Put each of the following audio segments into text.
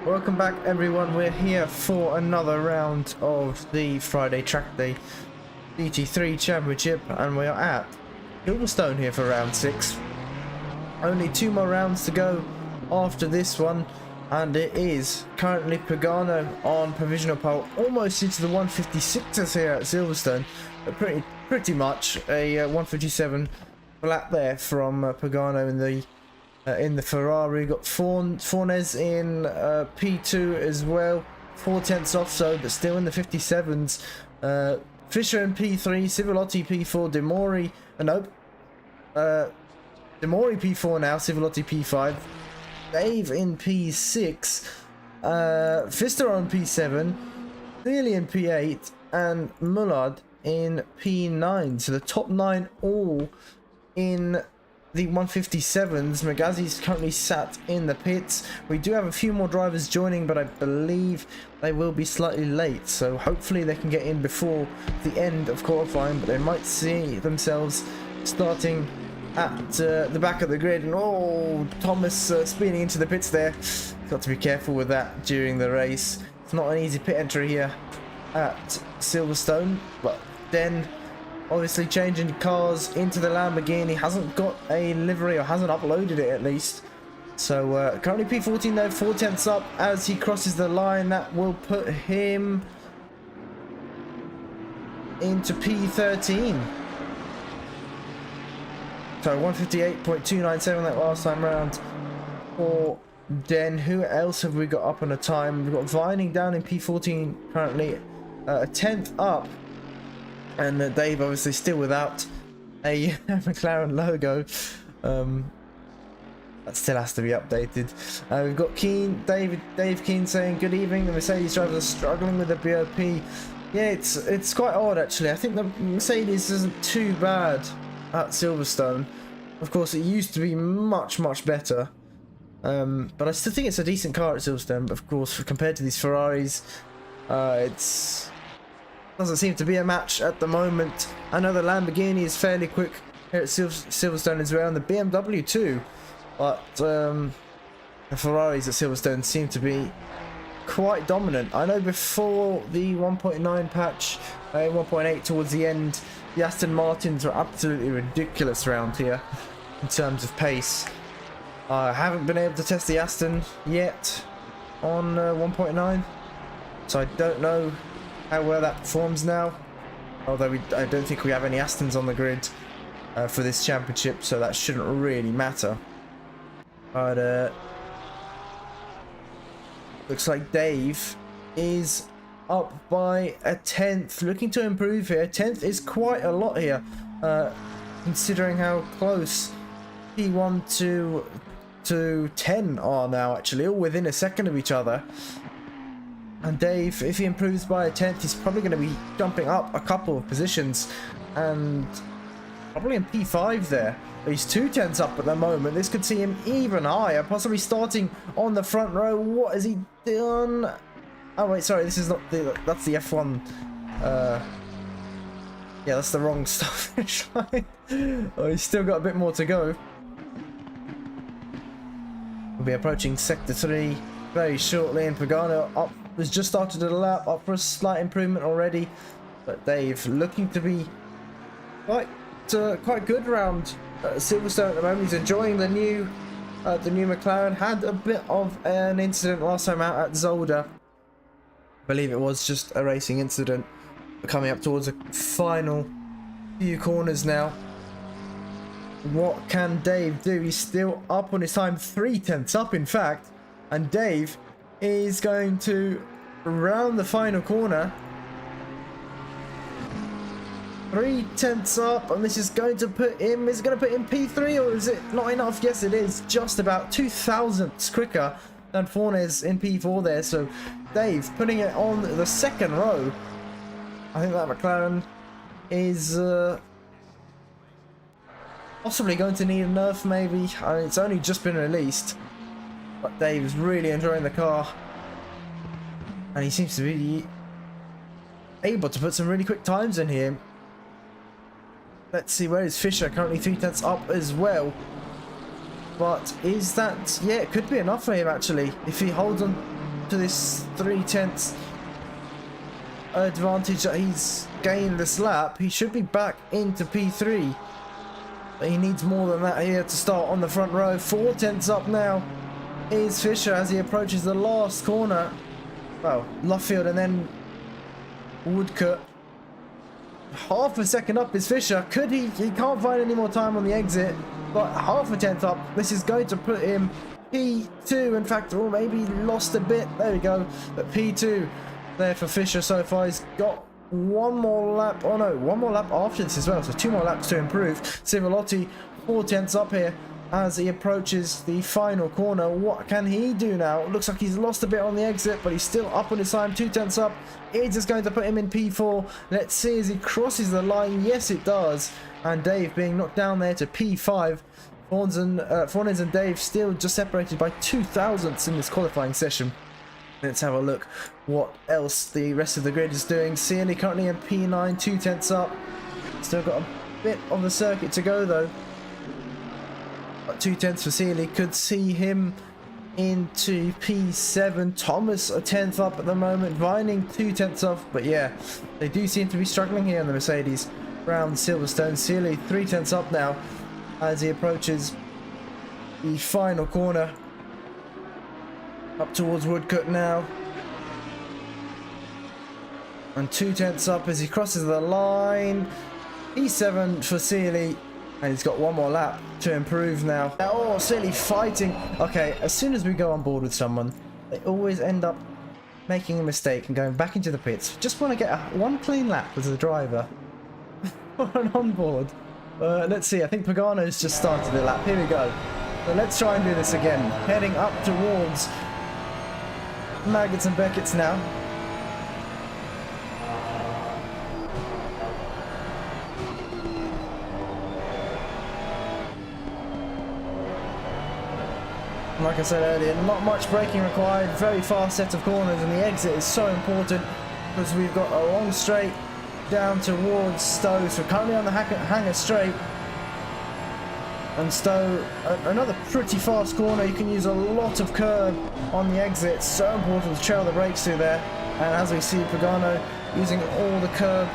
Welcome back everyone, we're here for another round of the Friday Trackday GT3 Championship and we are at Silverstone here for round 6. Only 2 more rounds to go after this one and it is currently Pagano on provisional pole, almost into the 156ers here at Silverstone, but pretty much a 157 flat there from Pagano in the Ferrari. Got Fornes in P2 as well, 4/10 off, so but still in the 57s. Fisher in P3, Civolotti P4, Demori, nope, Demori P4 now, Civolotti P5, Dave in P6, Pfister on P7, Thiele in P8, and Mullard in P9. So the top 9 all in the 157s. Magazi's currently sat in the pits. We do have a few more drivers joining, but I believe they will be slightly late, so hopefully they can get in before the end of qualifying, but they might see themselves starting at the back of the grid. And oh, Thomas speeding into the pits there. Got to be careful with that during the race. It's not an easy pit entry here at Silverstone, but then obviously changing cars into the Lamborghini. Hasn't got a livery, or hasn't uploaded it at least. So currently P14 though, 4/10 up as he crosses the line. That will put him into P13. So 158.297 that last time round for Den. Who else have we got up on a time? We've got Vining down in P14 currently, a 10th up. And Dave obviously still without a McLaren logo. That still has to be updated. We've got Dave Keane saying good evening. The Mercedes drivers are struggling with the BOP. Yeah, it's quite odd actually. I think the Mercedes isn't too bad at Silverstone. Of course, it used to be much better. But I still think it's a decent car at Silverstone. But of course, compared to these Ferraris, it's doesn't seem to be a match at the moment. I know the Lamborghini is fairly quick here at Silverstone as well, and the BMW too. But the Ferraris at Silverstone seem to be quite dominant. I know before the 1.9 patch, 1.8 towards the end, the Aston Martins were absolutely ridiculous around here in terms of pace. I haven't been able to test the Aston yet on 1.9, so I don't know how well that performs now, although I don't think we have any Astons on the grid for this championship, so that shouldn't really matter. But looks like Dave is up by a 10th, looking to improve here. 10th is quite a lot here, considering how close P1 to 10 are now, actually, all within a second of each other. And Dave, if he improves by a 10th, he's probably going to be jumping up a couple of positions and probably in P5 there. He's 2/10 up at the moment. This could see him even higher, possibly starting on the front row. What has he done? Oh wait, sorry, this is not the, that's the F1. Yeah, that's the wrong stuff. Oh, he's still got a bit more to go. We'll be approaching Sector 3 very shortly, and Pagano up has just started a lap, up for a slight improvement already. But Dave looking to be quite good around Silverstone at the moment. He's enjoying the new McLaren. Had a bit of an incident last time out at Zolder. I believe it was just a racing incident. We're coming up towards the final few corners now. What can Dave do? He's still up on his time, 3/10 up in fact, and Dave is going to round the final corner. 3/10 up, and this is going to put him, is it going to put him P3, or is it not enough? Yes, it is, just about 2 thousandths quicker and Fornes in P4 there. So Dave putting it on the second row. I think that McLaren is possibly going to need a nerf, maybe. I mean, it's only just been released, but Dave is really enjoying the car, and he seems to be able to put some really quick times in here. Let's see, where is Fisher? Currently 3/10 up as well. But is that... yeah, it could be enough for him, actually. If he holds on to this 3/10 advantage that he's gained this lap, he should be back into P3. But he needs more than that here to start on the front row. 4/10 up now is Fisher as he approaches the last corner. Well, Luffield and then Woodcote. Half a second up is Fisher. Could he can't find any more time on the exit, but half a tenth up. This is going to put him P2, in fact, or maybe lost a bit. There we go. But P2 there for Fisher so far. He's got one more lap. Oh no, one more lap after this as well. So 2 more laps to improve. Civilotti 4/10 up here as he approaches the final corner. What can he do now? Looks like he's lost a bit on the exit, but he's still up on his time. 2/10 up. It's just going to put him in P4. Let's see as he crosses the line. Yes, it does. And Dave being knocked down there to P5. Fornes and Dave still just separated by 2 thousandths in this qualifying session. Let's have a look what else the rest of the grid is doing. Sealy currently in P9, 2/10 up. Still got a bit of the circuit to go though. But 2/10 for Sealy could see him into P7. Thomas a 10th up at the moment. Vining 2/10 off. But yeah, they do seem to be struggling here on the Mercedes around Silverstone. Sealy 3/10 up now as he approaches the final corner. Up towards Woodcote now. And 2/10 up as he crosses the line. P7 for Sealy. And he's got one more lap to improve now. Oh, Sealy fighting. Okay, as soon as we go on board with someone, they always end up making a mistake and going back into the pits. Just want to get one clean lap as a driver or an onboard. Let's see, I think Pagano's just started the lap. Here we go. So let's try and do this again. Heading up towards Maggots and Beckett's now. Like I said earlier, not much braking required, very fast set of corners, and the exit is so important because we've got a long straight down towards Stowe. So we're currently on the Hanger straight, and Stowe, another pretty fast corner. You can use a lot of curb on the exit. It's so important to trail the brakes through there, and as we see, Pagano using all the curb.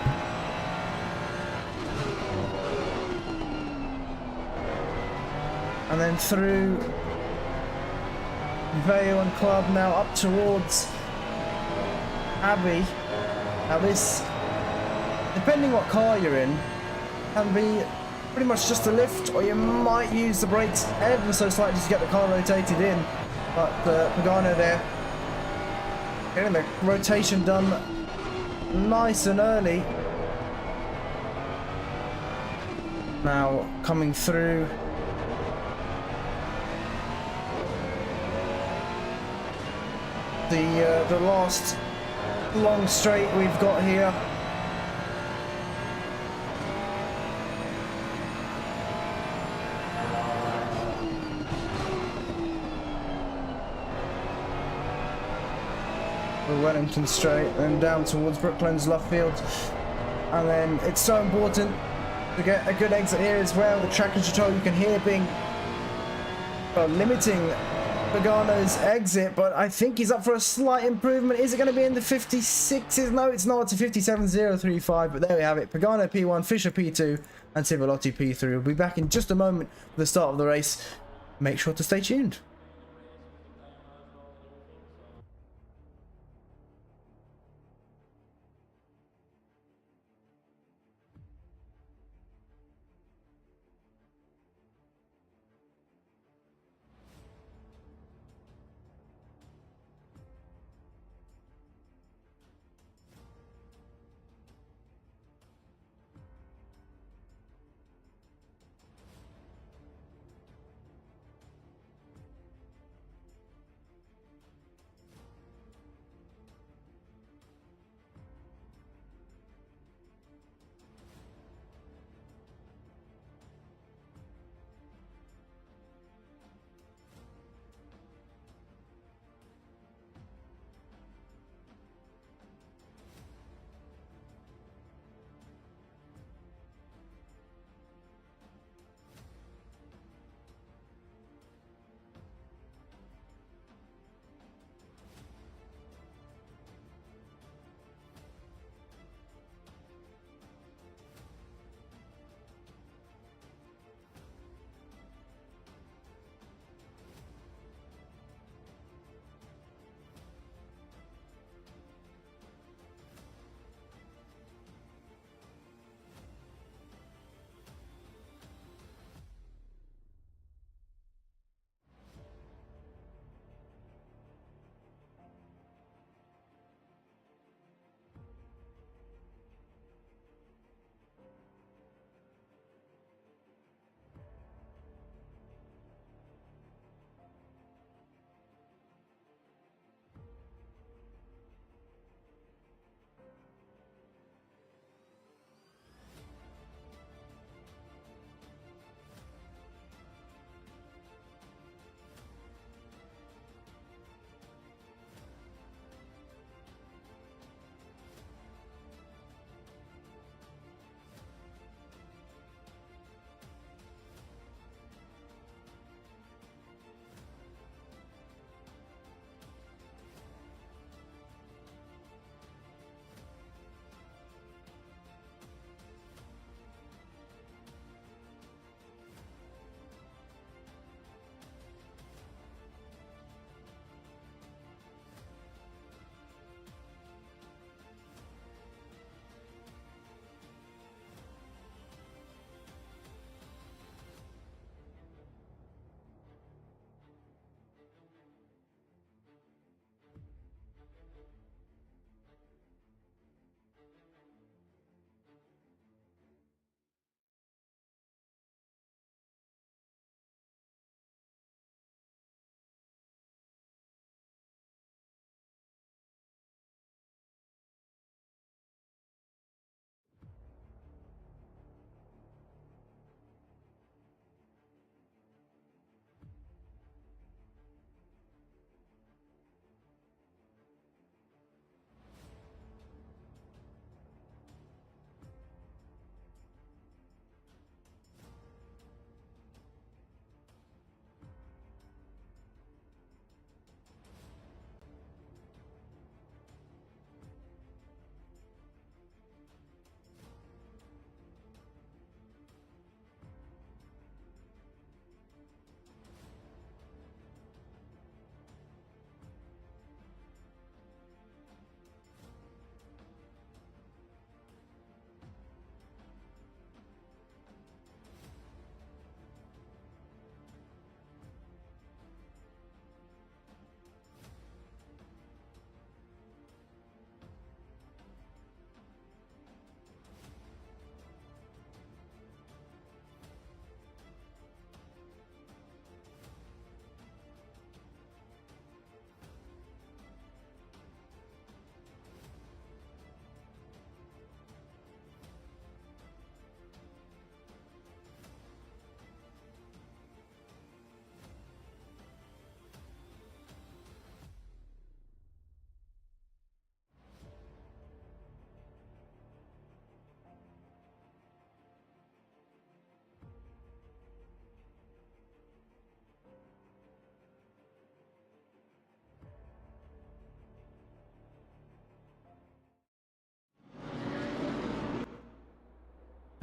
And then through Vale and Club now up towards Abbey. Now this, depending what car you're in, can be pretty much just a lift, or you might use the brakes ever so slightly to get the car rotated in. But Pagano there getting the rotation done nice and early. Now coming through the last long straight we've got here. The Wellington straight and down towards Brooklands Luffield, and then it's so important to get a good exit here as well. The traction control you can hear being limiting Pagano's exit, but I think he's up for a slight improvement. Is it going to be in the 56s? No, it's not. It's a 57.035, but there we have it. Pagano P1, Fisher P2, and Civilotti P3. We'll be back in just a moment for the start of the race. Make sure to stay tuned.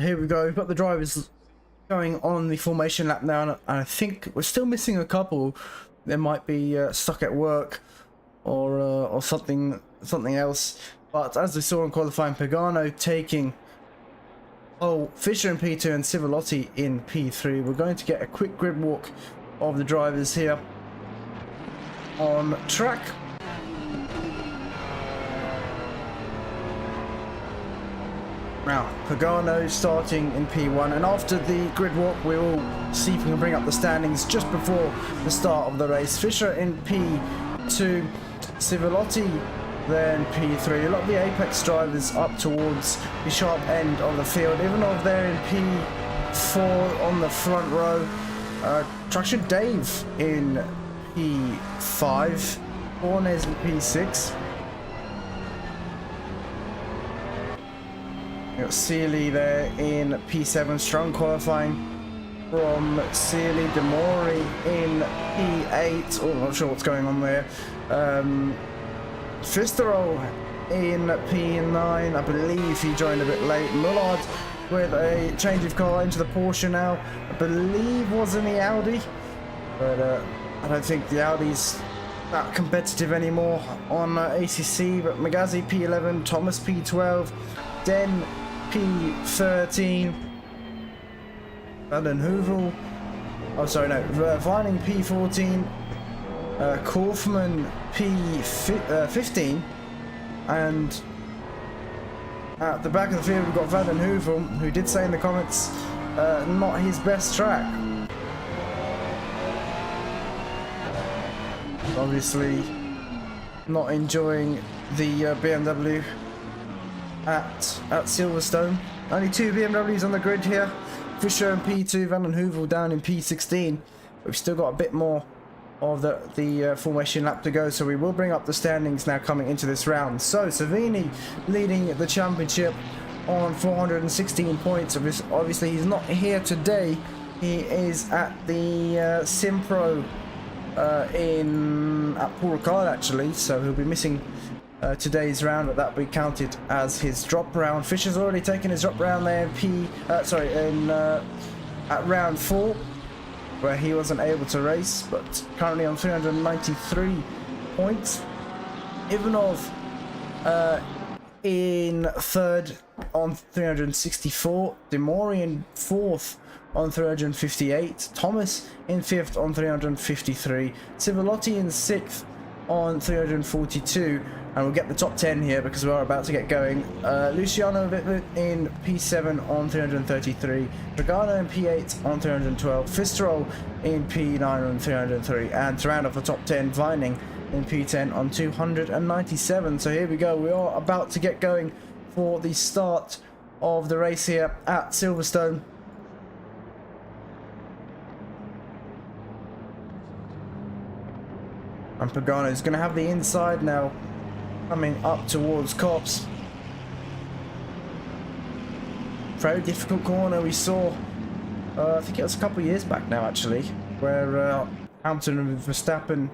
Here we go. We've got the drivers going on the formation lap now, and I think we're still missing a couple. They might be stuck at work or something else. But as we saw in qualifying, Pagano taking Fischer in P2 and Civilotti in P3. We're going to get a quick grid walk of the drivers here on track. Now, Pagano starting in P1, and after the grid walk we will see if we can bring up the standings just before the start of the race. Fischer in P2, Civilotti then P3. A lot of the Apex drivers up towards the sharp end of the field, even though they're in P4 on the front row. TractionDave in P5, Hoorn is in P6. Got Sealy there in P7, strong qualifying from Sealy. Demori in P8, oh, I'm not sure what's going on there. Fisterol in P9, I believe he joined a bit late. Mullard with a change of car into the Porsche now, I believe was in the Audi, but I don't think the Audi's that competitive anymore on ACC. But Magazi P11, Thomas P12, Den P13, Van Hoovel, oh sorry no, Vining P14, Kaufman P15, and at the back of the field we've got Van Hoovel, who did say in the comments not his best track. Obviously not enjoying the BMW at Silverstone. Only 2 BMWs on the grid here. Fischer in P2, Van Hoovel down in P16. We've still got a bit more of the formation lap to go, so we will bring up the standings now coming into this round. So Savini leading the championship on 416 points. Obviously he's not here today. He is at the SimPro at Paul Ricard actually, so he'll be missing today's round, but that will be counted as his drop round. Fischer's already taken his drop round there in at round 4, where he wasn't able to race, but currently on 393 points. Ivanov in 3rd on 364, Demori in 4th on 358, Thomas in 5th on 353, Civilotti in 6th on 342, and we'll get the top 10 here because we are about to get going. Luciano in P7 on 333, Dragano in P8 on 312, Fisterol in P9 on 303, and to round off the top 10, Vining in P10 on 297. So here we go, we are about to get going for the start of the race here at Silverstone. And Pagano is going to have the inside now, coming up towards Cops. Very difficult corner we saw, I think it was a couple of years back now actually, where Hamilton and Verstappen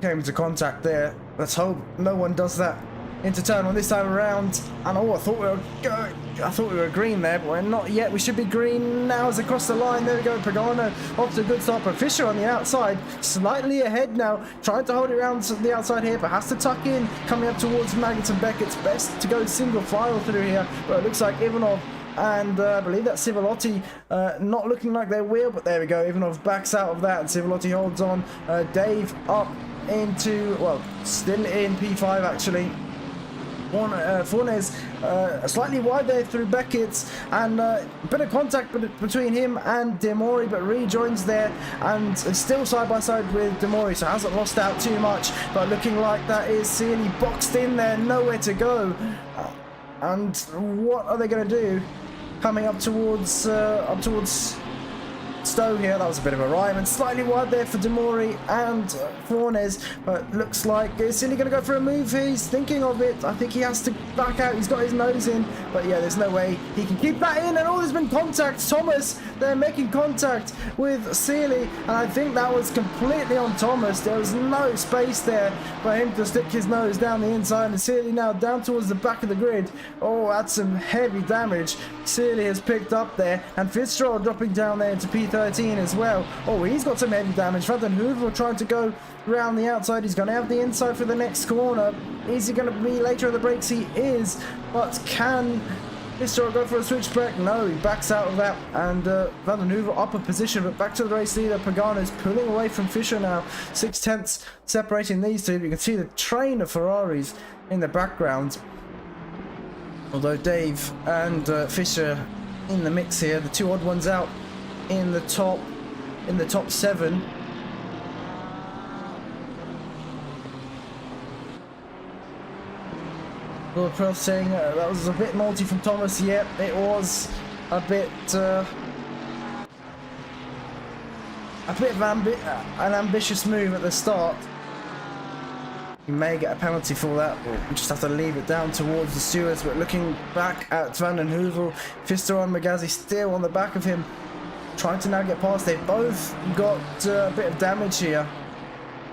came into contact there. Let's hope no one does that into turn on this time around. And oh, I thought we were green there, but we're not yet. We should be green now as across the line. There we go, Pagano off to a good start, but Fischer on the outside, slightly ahead now, trying to hold it around to the outside here, but has to tuck in, coming up towards Magnussen and Beckett's best to go single file through here, but it looks like Ivanov and I believe that Civilotti not looking like they will, but there we go, Ivanov backs out of that and Civilotti holds on. Dave up into, well, still in P5 actually. Fornes slightly wide there through Beckett's, and a bit of contact between him and Demori, but rejoins there and still side by side with Demori, so hasn't lost out too much, but looking like that is Sealy boxed in there, nowhere to go. And what are they going to do coming up towards Stowe here. That was a bit of a rhyme, and slightly wide there for Demori and Fornes, but looks like is Silly going to go for a move here? He's thinking of it. I think he has to back out. He's got his nose in, but yeah, there's no way he can keep that in, and oh, there's been contact. Thomas, they're making contact with Sealy, and I think that was completely on Thomas. There was no space there for him to stick his nose down the inside, and Sealy now down towards the back of the grid. Oh, that's some heavy damage Sealy has picked up there, and Fitzgerald dropping down there into P13 as well. Oh, he's got some heavy damage. Van Hoover trying to go around the outside. He's going to have the inside for the next corner. Is he going to be later on the brakes? He is, but can Fitzgerald go for a switchback? No, he backs out of that, and Van Hoover up a position, but back to the race leader. Pagano's pulling away from Fischer now. 6/10 separating these two. You can see the train of Ferraris in the background. Although Dave and Fischer in the mix here, the two odd ones out in the top 7. Lord Pearl saying that was a bit naughty from Thomas. Yep, it was a bit of an ambitious move at the start. You may get a penalty for that. We'll just have to leave it down towards the stewards. But looking back at Van den Heuvel, Fister and Magazi still on the back of him, trying to now get past. They've both got a bit of damage here.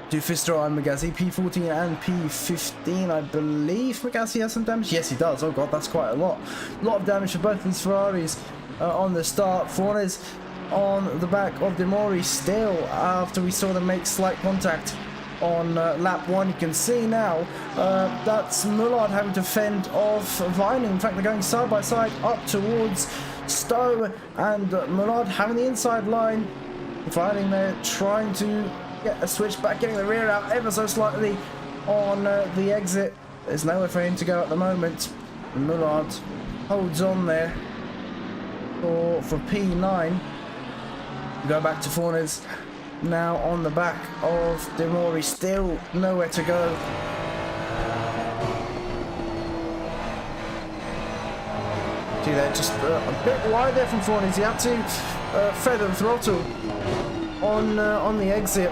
Do Fister and Magazi, P14 and P15, I believe Magazi has some damage. Yes, he does. Oh god, that's quite a lot. A lot of damage for both these Ferraris on the start. Fornes on the back of Demori still after we saw them make slight contact on lap 1. You can see now that's Mullard having to fend off Vining. In fact, they're going side by side up towards Stowe, and Mullard having the inside line. Vining there trying to get a switch back, getting the rear out ever so slightly on the exit. There's nowhere for him to go at the moment. Mullard holds on there for P9. Go back to Fornes. Now on the back of Demori, still nowhere to go. See there, just a bit wide there from Fornes. He had to feather the throttle on the exit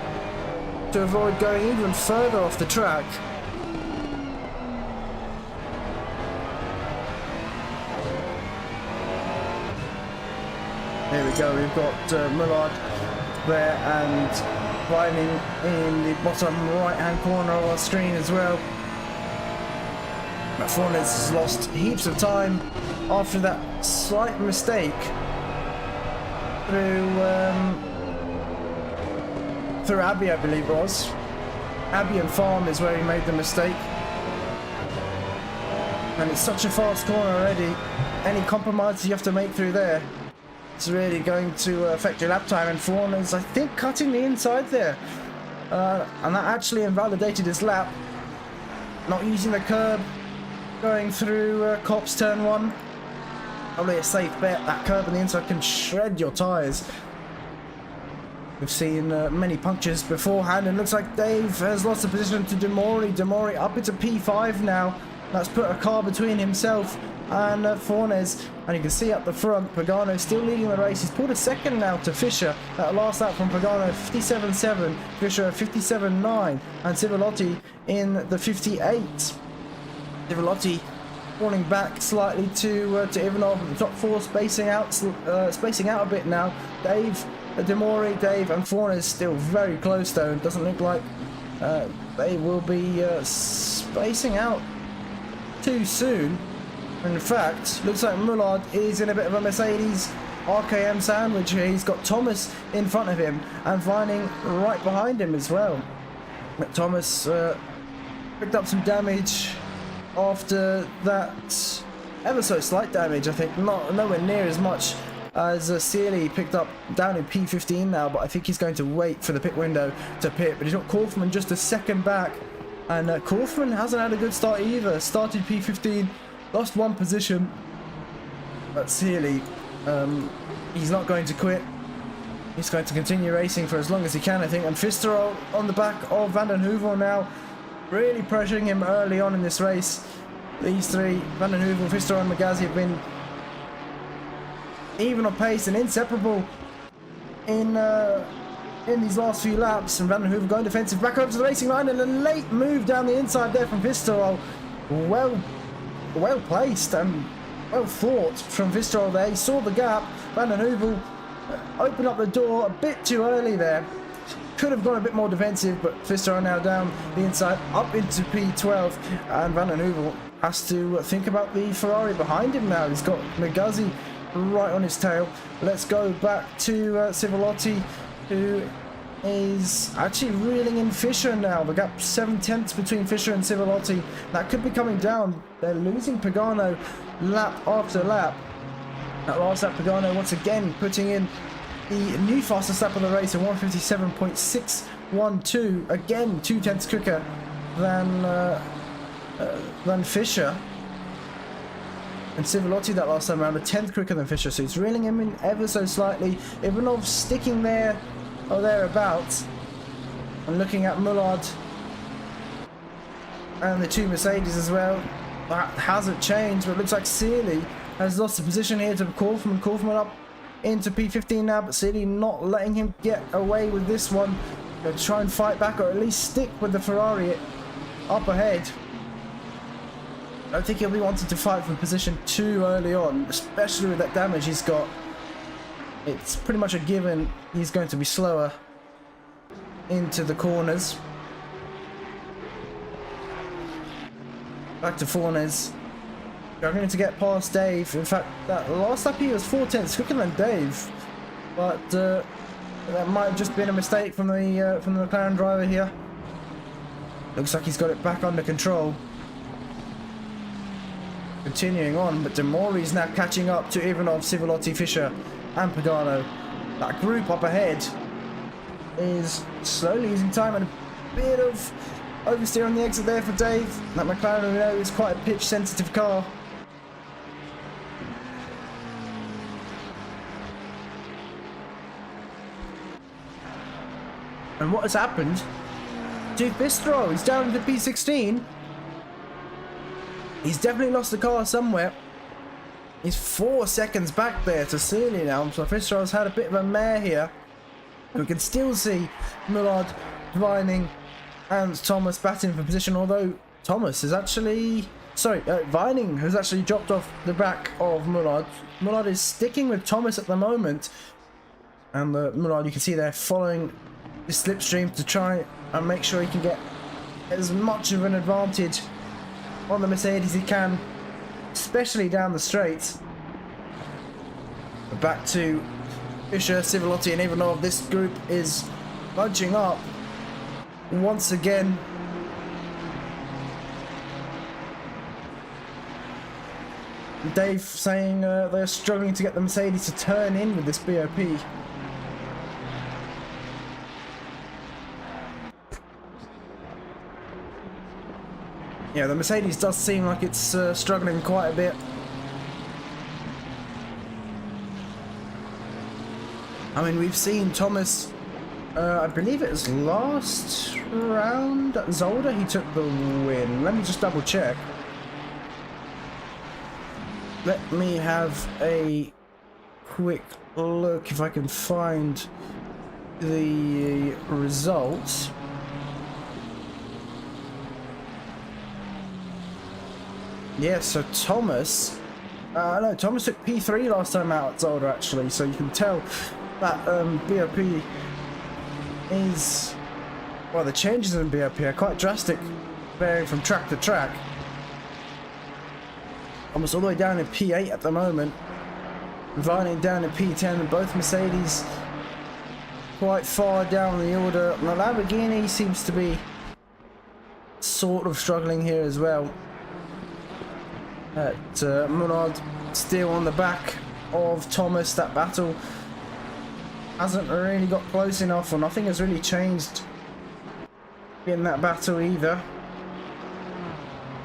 to avoid going even further off the track. There we go. We've got Mullard there and Vining in the bottom right hand corner of our screen as well. But Fornes has lost heaps of time after that slight mistake through Abbey, I believe it was. Abbey and Farm is where he made the mistake. And it's such a fast corner already. Any compromises you have to make through there, it's really going to affect your lap time. And Fornes, I think, cutting the inside there. And that actually invalidated his lap. Not using the curb, going through Copse turn 1. Probably a safe bet. That curb on the inside can shred your tyres. We've seen many punctures beforehand, and looks like Dave has lost the position to Demori. Demori up into P5 now. That's put a car between himself and Fornes, and you can see up the front Pagano still leading the race. He's pulled a second now to Fischer. That last lap from Pagano 57.7, Fischer 57.9, and Civolotti in the 58. Civolotti falling back slightly to Ivanov at the top 4, spacing out a bit now. Dave, Demori, Dave and Fornes still very close though. It doesn't look like they will be spacing out too soon. In fact, looks like Mullard is in a bit of a Mercedes RKM sandwich here. He's got Thomas in front of him and Vining right behind him as well. But Thomas picked up some damage after that, ever so slight damage, I think, nowhere near as much as Sealy picked up down in P15 now, but I think he's going to wait for the pit window to pit. But he's got Kaufman just a second back, and Kaufman hasn't had a good start either. Started P15, lost one position, but Sealy, he's not going to quit. He's going to continue racing for as long as he can, I think. And Fister on the back of Van den Heuvel now, really pressuring him early on in this race. These three, Van den Heuvel, Fister and Magazi, have been even on pace and inseparable in these last few laps, and Van den Heuvel going defensive back over to the racing line, and a late move down the inside there from Visserol. Well placed and well thought from Visserol there. He saw the gap. Van den Heuvel opened up the door a bit too early there. Could have gone a bit more defensive, but Visserol now down the inside up into P12, and Van den Heuvel has to think about the Ferrari behind him now. He's got Nagazzi right on his tail. Let's go back to Civilotti, who is actually reeling in Fischer now. The gap 7/10 between Fischer and Civilotti. That could be coming down. They're losing Pagano lap after lap. That last lap, Pagano once again putting in the new fastest lap of the race, a 1:57.612. Again, 2/10 quicker than Fischer. And Civilotti that last time around, a 10th quicker than Fischer, so he's reeling him in ever so slightly. Ivanov sticking there or thereabouts. And looking at Mullard and the two Mercedes as well. That hasn't changed, but it looks like Searle has lost the position here to Kaufman. Kaufman up into P15 now, but Searle not letting him get away with this one. They'll try and fight back, or at least stick with the Ferrari up ahead. I don't think he'll be wanting to fight for position too early on, especially with that damage he's got. It's pretty much a given he's going to be slower into the corners. Back to Fornes. Struggling to get past Dave. In fact, that last lap he was 4/10 quicker than Dave. But that might have just been a mistake from the McLaren driver here. Looks like he's got it back under control. Continuing on, but Demori's now catching up to Ivanov, Civilotti, Fischer and Pagano. That group up ahead is slowly losing time, and a bit of oversteer on the exit there for Dave. That McLaren, we know, is quite a pitch sensitive car. And what has happened to Bistro? He's down to P16. He's definitely lost the car somewhere. He's 4 seconds back there to Searle now, so Fischer's had a bit of a mare here. We can still see Mullard, Vining and Thomas batting for position, although Thomas is actually... Sorry, Vining has actually dropped off the back of Mullard. Mullard is sticking with Thomas at the moment. And Mullard, you can see there, following the slipstream to try and make sure he can get as much of an advantage on the Mercedes he can, especially down the straights. Back to Fischer, Civilotti and Ivanov. This group is bunching up once again. Dave saying they're struggling to get the Mercedes to turn in with this BOP. Yeah, the Mercedes does seem like it's struggling quite a bit. I mean, we've seen Thomas, I believe it was last round at Zolder, he took the win. Let me just double check. Let me have a quick look if I can find the results. Yeah, so Thomas, no, Thomas took P3 last time out at Zolder actually, so you can tell that BOP is, well, the changes in BOP are quite drastic, varying from track to track. Almost all the way down in P8 at the moment, Vining down in P10, and both Mercedes quite far down the order. The Lamborghini seems to be sort of struggling here as well. Mullard still on the back of Thomas. That battle hasn't really got close enough, or nothing has really changed in that battle either.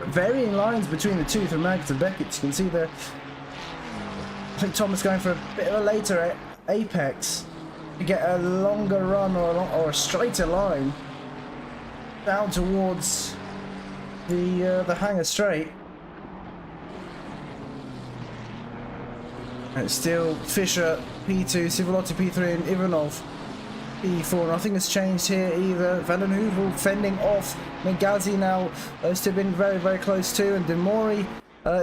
Varying lines between the two from Mag to Beckett. You can see there, I think Thomas going for a bit of a later apex to get a longer run or a straighter line down towards the hangar straight. And it's still Fischer P2, Civilotti P3 and Ivanov P4. Nothing has changed here either. Van den Heuvel fending off Megazi now. Still been very, very close too. And Demori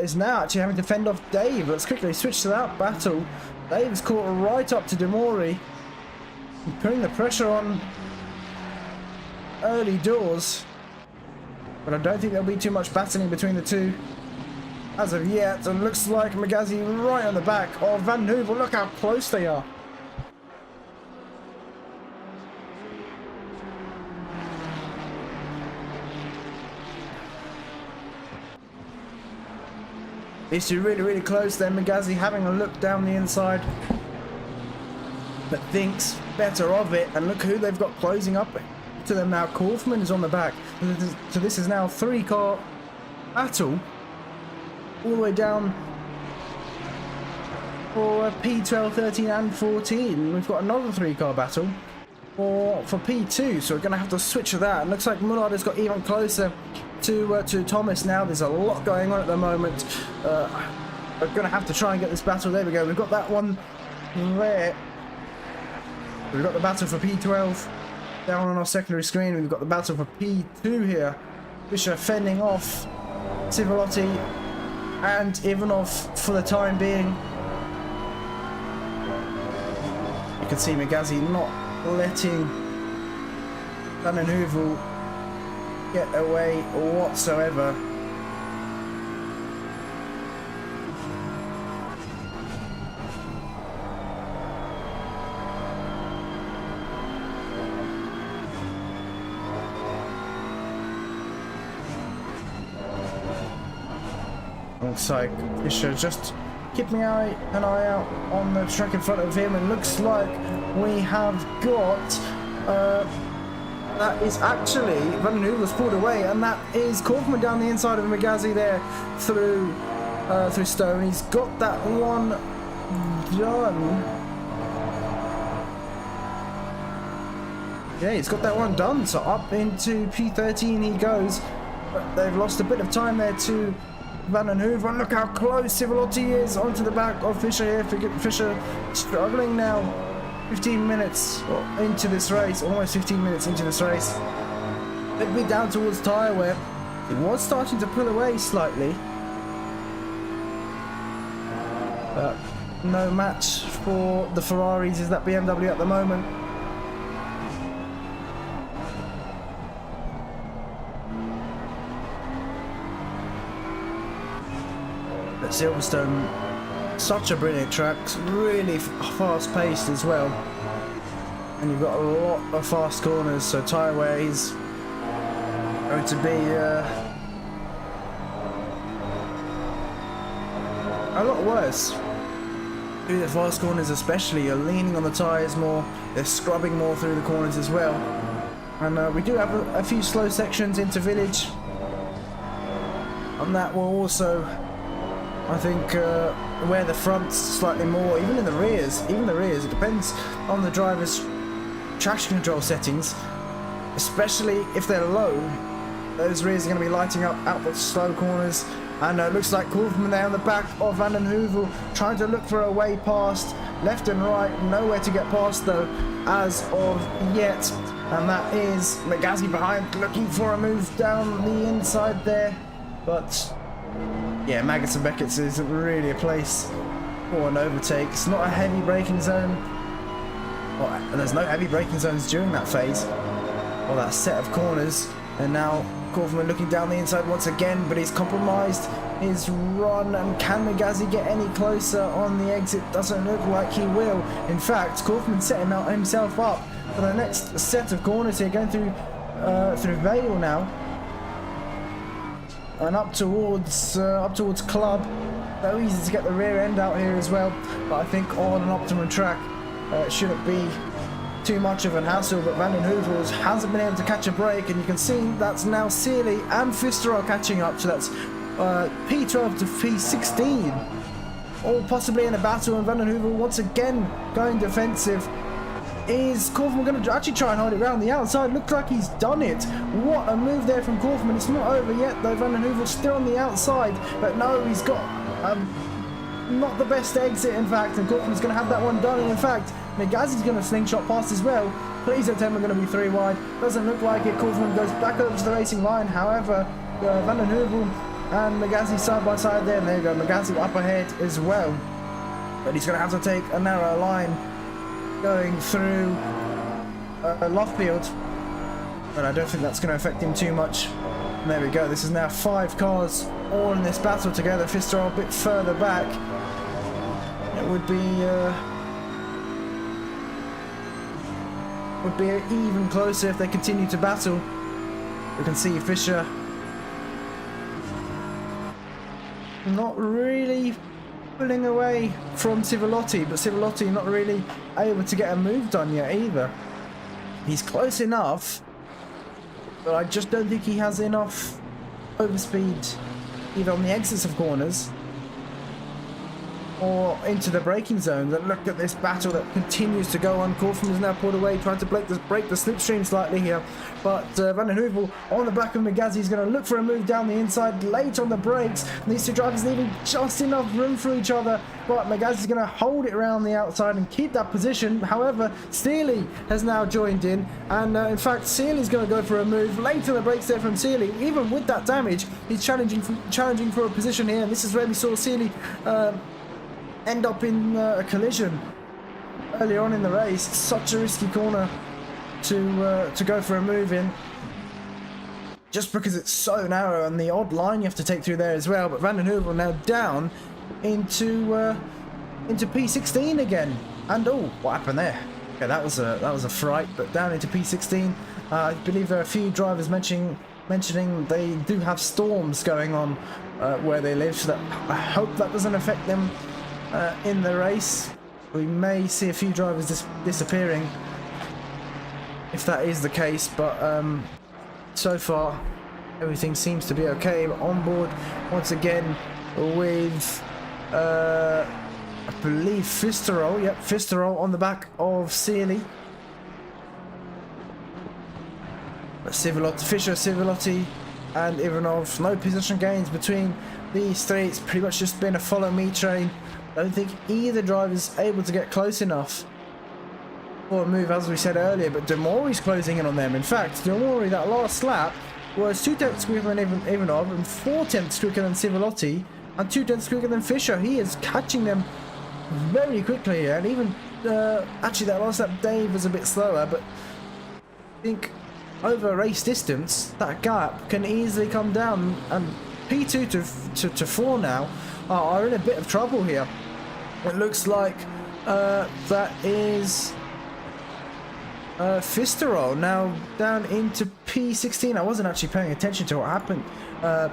is now actually having to fend off Dave. Let's quickly switch to that battle. Dave's caught right up to Demori, putting the pressure on early doors. But I don't think there'll be too much battling between the two as of yet. It looks like Megazi right on the back of Van den Heuvel. Look how close they are. These two really, really close there. Megazi having a look down the inside, but thinks better of it. And look who they've got closing up to them now. Kaufman is on the back. So this is now a 3-car battle all the way down for P12, 13 and 14. We've got another 3-car battle for P2, so we're going to have to switch to that. It looks like Mullard has got even closer to Thomas now. There's a lot going on at the moment. We're going to have to try and get this battle. There we go. We've got that one there. We've got the battle for P12 down on our secondary screen. We've got the battle for P2 here. Fischer fending off Civilotti and Ivanov for the time being. You can see Megazi not letting Van den Heuvel get away whatsoever. Looks like Fischer just keeping an eye out on the track in front of him, and looks like we have got that is actually Van den Heuvel's pulled away, and that is Kaufman down the inside of Megazi there through Stone. He's got that one done. Yeah, he's got that one done. So up into P13 he goes, but they've lost a bit of time there to Van den Heuvel. And look how close Civilotti is onto the back of Fischer here. Fischer struggling now. 15 minutes into this race, almost 15 minutes into this race. A bit down towards tyre wear. It was starting to pull away slightly. But no match for the Ferraris is that BMW at the moment. But Silverstone, such a brilliant track, really fast paced as well, and you've got a lot of fast corners, so tyre wear is going to be a lot worse. Through the fast corners especially, you're leaning on the tyres more, they're scrubbing more through the corners as well. And we do have a few slow sections into Village, and that will also, I think, wear the fronts slightly more, even the rears. It depends on the driver's traction control settings, especially if they're low. Those rears are going to be lighting up out the slow corners. And it looks like Kaufman there on the back of Van den Heuvel, trying to look for a way past, left and right, nowhere to get past though as of yet. And that is Megazi behind, looking for a move down the inside there, but yeah, Maggots and Beckett's isn't really a place for an overtake. It's not a heavy braking zone. Well, there's no heavy braking zones during that phase, or that set of corners. And now Kaufman looking down the inside once again, but he's compromised his run. And can Megazi get any closer on the exit? Doesn't look like he will. In fact, Kaufman setting himself up for the next set of corners here, going through Vale now. And up towards Club. So easy to get the rear end out here as well, but I think on an optimum track it shouldn't be too much of an hassle. But Van den Heuvel hasn't been able to catch a break, and you can see that's now Searley and Pfister are catching up. So that's P12 to P16, all possibly in a battle. And Van den Heuvel once again going defensive. Is Kaufman going to actually try and hold it around the outside? Looks like he's done it. What a move there from Kaufman. It's not over yet though. Van den Heuvel's still on the outside, but no, he's got not the best exit, in fact, and Cortin's going to have that one done. And in fact, Megazi's going to slingshot past as well. Please don't tell me we're going to be 3 wide. Doesn't look like it. Cortin goes back over to the racing line. However, Van den Heuvel and Megazi side by side there. And there you go, Megazi up ahead as well. But he's going to have to take a narrow line going through Loftfield. But I don't think that's going to affect him too much. And there we go. This is now 5 cars all in this battle together. Fister a bit further back. It would be even closer if they continue to battle. We can see Fisher not really pulling away from Civolotti, but Civolotti not really able to get a move done yet either. He's close enough, but I just don't think he has enough overspeed either on the exits of corners or into the braking zone. That look at this battle that continues to go on. Corfman is now pulled away, trying to break the slipstream slightly here, but Van den Heuvel on the back of Megazi is going to look for a move down the inside, late on the brakes. These two drivers leaving just enough room for each other, but Megazi is going to hold it around the outside and keep that position. However, Seely has now joined in, and in fact Seely is going to go for a move late on the brakes there from Seely. Even with that damage, he's challenging for a position here, and this is where we saw Seely end up in a collision earlier on in the race. Such a risky corner to go for a move in, just because it's so narrow and the odd line you have to take through there as well. But Van den Heuvel now down into P16 again, and oh, what happened there? Okay, that was a fright. But down into P16. I believe there are a few drivers mentioning they do have storms going on where they live, so that I hope that doesn't affect them in the race. We may see a few drivers disappearing if that is the case, but so far everything seems to be okay. On board once again with I believe Fisterol. Yep, Fisterol on the back of Seely. Fisher, Civolotti and Ivanov. No position gains between these three. It's pretty much just been a follow me train. I don't think either driver's able to get close enough for a move, as we said earlier, but Demori's closing in on them. In fact, Demori, that last lap, was 2 tenths quicker than Ivanov and 4 tenths quicker than Civolotti and 2 tenths quicker than Fisher. He is catching them very quickly here, and even actually that last lap Dave was a bit slower, but I think over race distance that gap can easily come down, and P2 to 4 now are in a bit of trouble here. It looks like that is Fisterol now down into P16. I wasn't actually paying attention to what happened there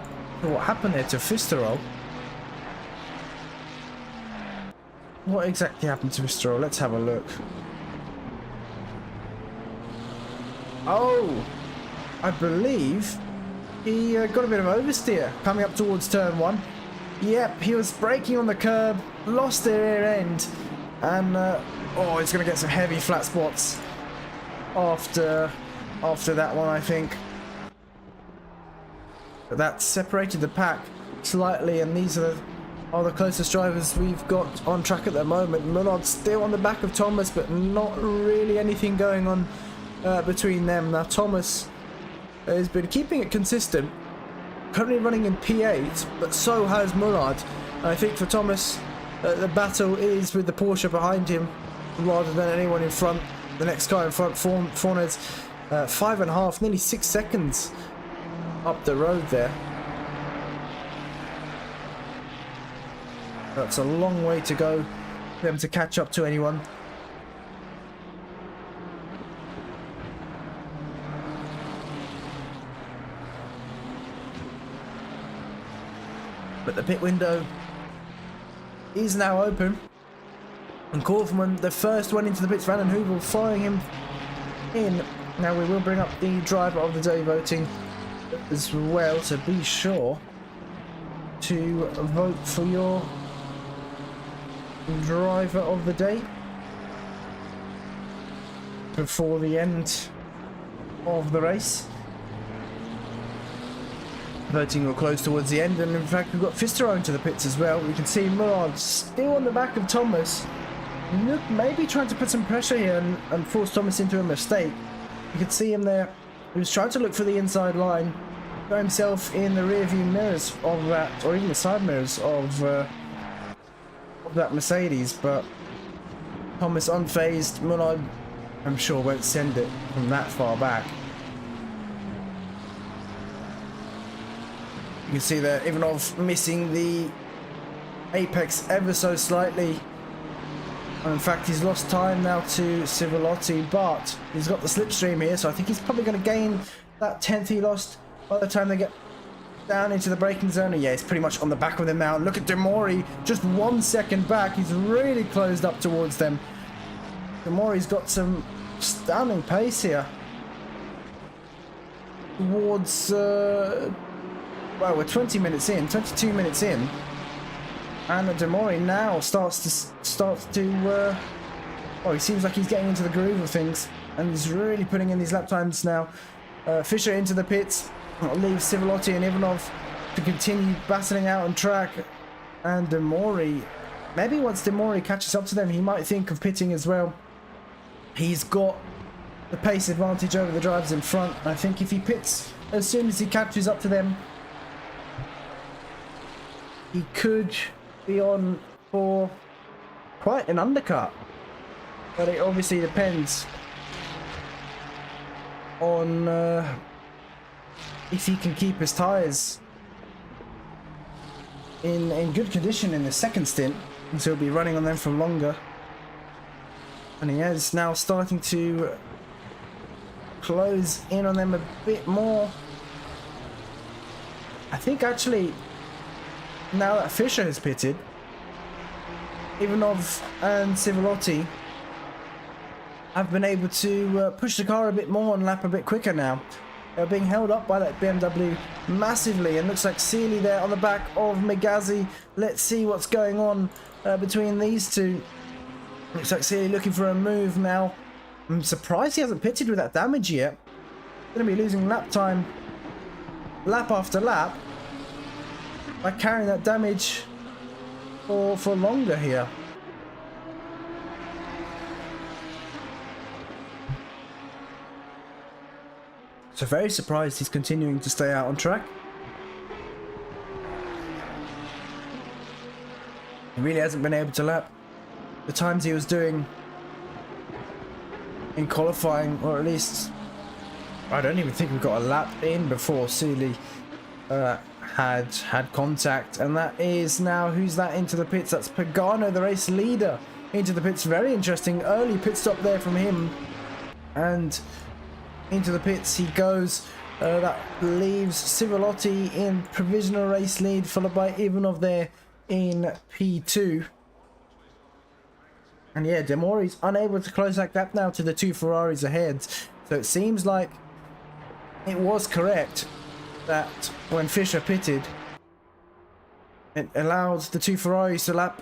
to Fisterol. What exactly happened to Fisterol? Let's have a look. Oh, I believe he got a bit of oversteer coming up towards turn 1. Yep, he was braking on the curb, lost the rear end, and oh, he's going to get some heavy flat spots after that one, I think. But that separated the pack slightly, and these are the closest drivers we've got on track at the moment. Mullard still on the back of Thomas, but not really anything going on between them. Now Thomas has been keeping it consistent, currently running in P8, but so has Mullard. And I think for Thomas, the battle is with the Porsche behind him rather than anyone in front. The next car in front, Forned's 5.5, nearly 6 seconds up the road there. That's a long way to go for them to catch up to anyone. But the pit window is now open, and Korfman, the first one into the pits, Van den Heuvel following him in. Now we will bring up the driver of the day voting as well, so be sure to vote for your driver of the day before the end of the race. Voting will close towards the end, and in fact we've got Fisterone into the pits as well. We can see Mullard still on the back of Thomas. Look, maybe trying to put some pressure here and force Thomas into a mistake. You can see him there. He was trying to look for the inside line, got himself in the rear view mirrors of that, or even the side mirrors of that Mercedes, but Thomas unfazed. Mullard, I'm sure, won't send it from that far back. You can see there, Ivanov missing the apex ever so slightly. In fact, he's lost time now to Civilotti, but he's got the slipstream here, so I think he's probably going to gain that 10th he lost by the time they get down into the braking zone. And yeah, it's pretty much on the back of them now. Look at Demori, just 1 second back. He's really closed up towards them. Demori's got some stunning pace here. Towards, well, we're 20 minutes in, 22 minutes in. And Demori now starts to well, he seems like he's getting into the groove of things, and he's really putting in these lap times now. Fischer into the pits, leaves Civilotti and Ivanov to continue battling out on track. And Demori, maybe once Demori catches up to them, he might think of pitting as well. He's got the pace advantage over the drivers in front. I think if he pits as soon as he catches up to them, he could be on for quite an undercut, but it obviously depends on if he can keep his tyres in good condition in the second stint, and so he'll be running on them for longer. And he is now starting to close in on them a bit more. I think actually, now that Fischer has pitted, Ivanov and Civilotti have been able to push the car a bit more and lap a bit quicker now. They're being held up by that BMW massively, and looks like Seeley there on the back of Megazi. Let's see what's going on between these two. Looks like Seeley looking for a move now. I'm surprised he hasn't pitted with that damage yet. Going to be losing lap time, lap after lap, by carrying that damage for longer here. So very surprised he's continuing to stay out on track. He really hasn't been able to lap the times he was doing in qualifying, or at least I don't even think we got a lap in before Seeley had contact. And that is now, who's that into the pits? That's Pagano, the race leader, into the pits. Very interesting early pit stop there from him, and into the pits he goes. That leaves Civilotti in provisional race lead, followed by Ivanov there in P2. And yeah, Demori's unable to close that gap now to the two Ferraris ahead. So it seems like it was correct that when Fischer pitted, it allowed the two Ferraris to lap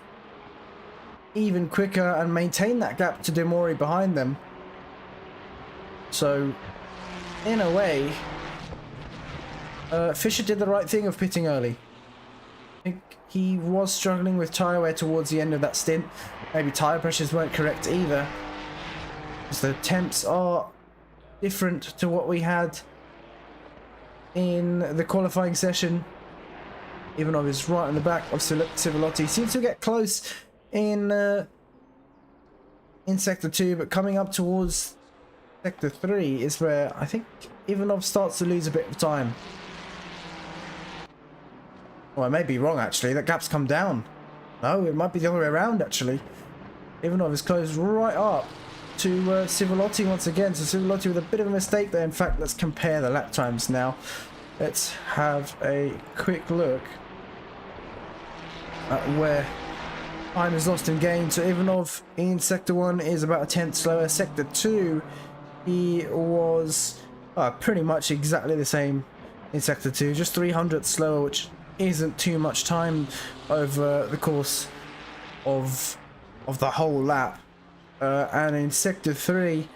even quicker and maintain that gap to Demori behind them. So in a way, Fischer did the right thing of pitting early. I think he was struggling with tyre wear towards the end of that stint. Maybe tyre pressures weren't correct either, because the temps are different to what we had in the qualifying session. Ivanov is right on the back of Civilotti. Seems to get close in sector 2, but coming up towards sector 3 is where I think Ivanov starts to lose a bit of time. Well, I may be wrong actually. That gap's come down. No, it might be the other way around actually. Ivanov is closed right up to Civilotti once again. So Civilotti with a bit of a mistake there. In fact, let's compare the lap times now. Let's have a quick look at where time is lost and gained. So Ivanov in sector 1 is about a 10th slower. Sector 2, he was pretty much exactly the same in sector 2, just 300 slower, which isn't too much time over the course of the whole lap. And in sector 3,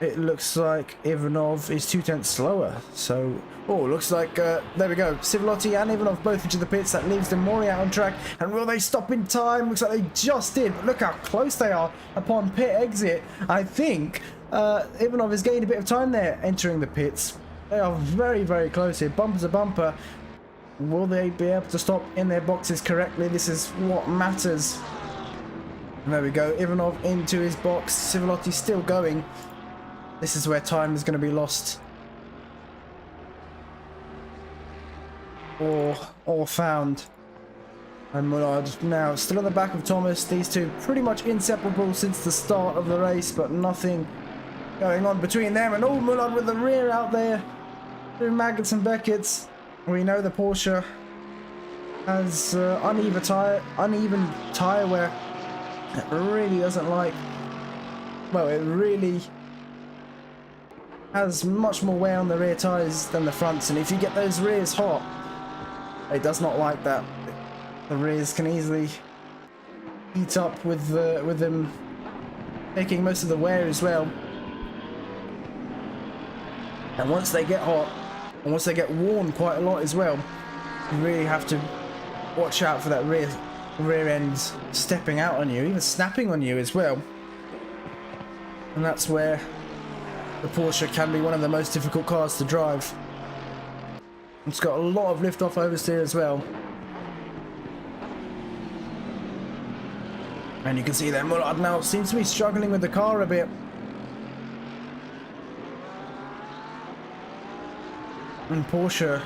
it looks like Ivanov is 2/10 slower. So, oh, looks like, there we go. Civilotti and Ivanov both into the pits. That leaves Demori out on track. And will they stop in time? Looks like they just did. But look how close they are upon pit exit. I think Ivanov has gained a bit of time there entering the pits. They are very, very close here. Bumper to bumper. Will they be able to stop in their boxes correctly? This is what matters. And there we go. Ivanov into his box. Civilotti still going. This is where time is going to be lost. Or found. And Mullard now still on the back of Thomas. These two pretty much inseparable since the start of the race, but nothing going on between them. And oh, Mullard with the rear out there through Maggots and Beckett's. We know the Porsche has uneven tire wear. It really doesn't like. Well, it really has much more wear on the rear tyres than the fronts, and if you get those rears hot, it does not like that. The rears can easily heat up with them taking most of the wear as well. And once they get hot, and once they get worn quite a lot as well, you really have to watch out for that rear end stepping out on you, even snapping on you as well. And that's where the Porsche can be one of the most difficult cars to drive. It's got a lot of lift off oversteer as well. And you can see that Mullard now seems to be struggling with the car a bit. And Porsche,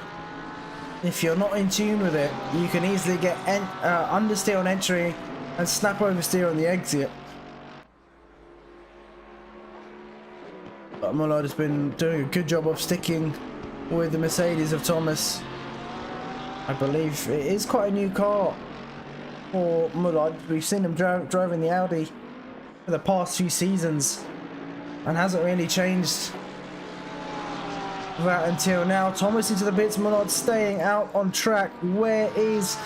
if you're not in tune with it, you can easily get understeer on entry and snap oversteer on the exit. But Mullard has been doing a good job of sticking with the Mercedes of Thomas. I believe it is quite a new car for Mullard. We've seen him driving the Audi for the past few seasons and hasn't really changed that until now. Thomas into the pits, Mullard staying out on track. Where is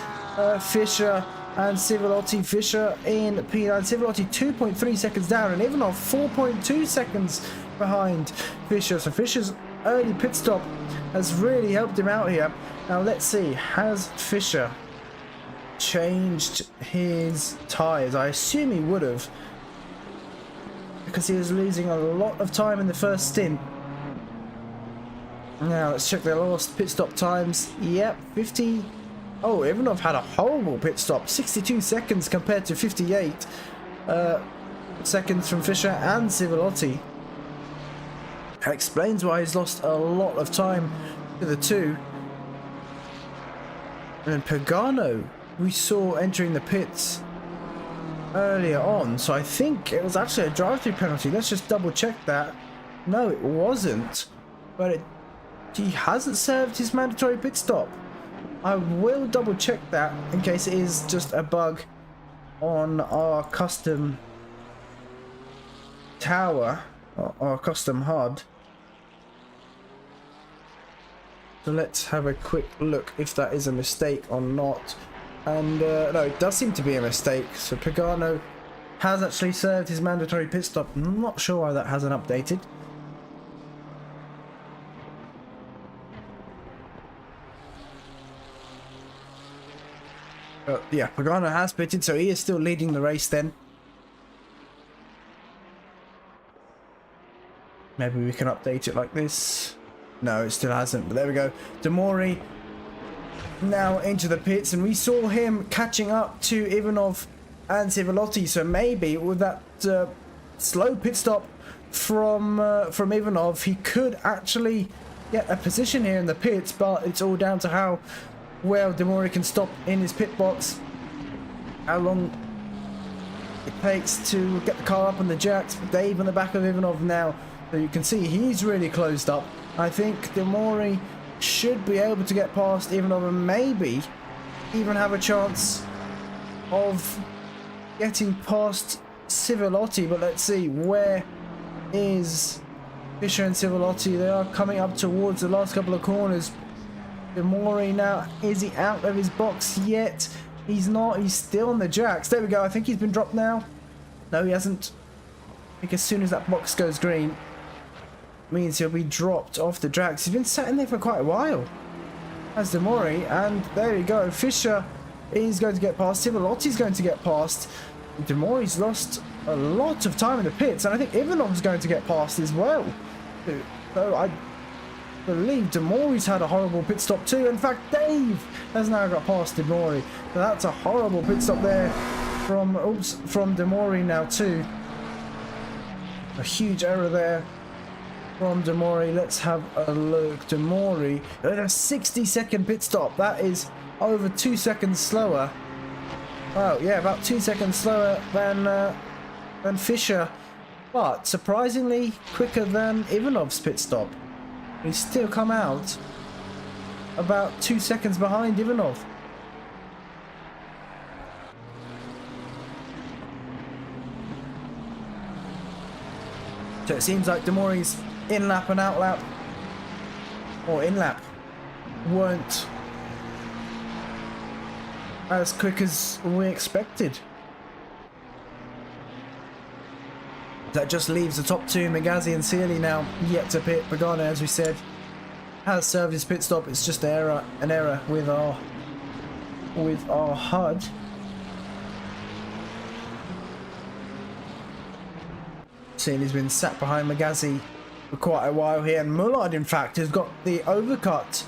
Fischer and Civilotti? Fischer in P9, Civilotti 2.3 seconds down, and Ivanov 4.2 seconds behind Fischer. So Fischer's early pit stop has really helped him out here. Now let's see, has Fischer changed his tyres? I assume he would have, because he was losing a lot of time in the first stint. Now let's check their last pit stop times. Yep, 50. Oh, Ivanov had a horrible pit stop, 62 seconds compared to 58 seconds from Fischer and Civilotti. That explains why he's lost a lot of time to the two. And Pagano, we saw entering the pits earlier on, so I think it was actually a drive-through penalty. Let's just double check that. No, it wasn't, but he hasn't served his mandatory pit stop. I will double check that in case it is just a bug on our custom tower, or our custom HUD. So let's have a quick look if that is a mistake or not. And no, it does seem to be a mistake. So Pagano has actually served his mandatory pit stop. I'm not sure why that hasn't updated. Yeah, Pagano has pitted, so he is still leading the race then. Maybe we can update it like this. No, it still hasn't, but there we go. Demori now into the pits, and we saw him catching up to Ivanov and Civilotti, so maybe with that slow pit stop from Ivanov, he could actually get a position here in the pits, but it's all down to how well Demori can stop in his pit box, how long it takes to get the car up on the jacks. Dave on the back of Ivanov now, so you can see he's really closed up. I think Demori should be able to get past Ivanov and maybe even have a chance of getting past Civilotti. But let's see, where is Fischer and Civilotti? They are coming up towards the last couple of corners. Demori now, is he out of his box yet? He's not, he's still on the jacks. There we go, I think he's been dropped now. No, he hasn't. I think as soon as that box goes green, means he'll be dropped off the tracks. He's been sat in there for quite a while. As Demori, and there you go. Fischer is going to get past. Sivolotti's going to get past. Demori's lost a lot of time in the pits, and I think Ivanov's going to get past as well. So I believe Demori's had a horrible pit stop too. In fact, Dave has now got past Demori. So that's a horrible pit stop there from Demori now too. A huge error there from Demori. Let's have a look. Demori, a 60-second pit stop. That is over 2 seconds slower. Wow, yeah, about 2 seconds slower than Fischer, but surprisingly quicker than Ivanov's pit stop. He's still come out about 2 seconds behind Ivanov. So it seems like Demori's in-lap and out-lap, or in-lap, weren't as quick as we expected. That just leaves the top two, Megazzi and Sealy, now yet to pit. Pagano, as we said, has served his pit stop. It's just an error with our HUD. Sealy's been sat behind Megazzi for quite a while here, and Mullard, in fact, has got the overcut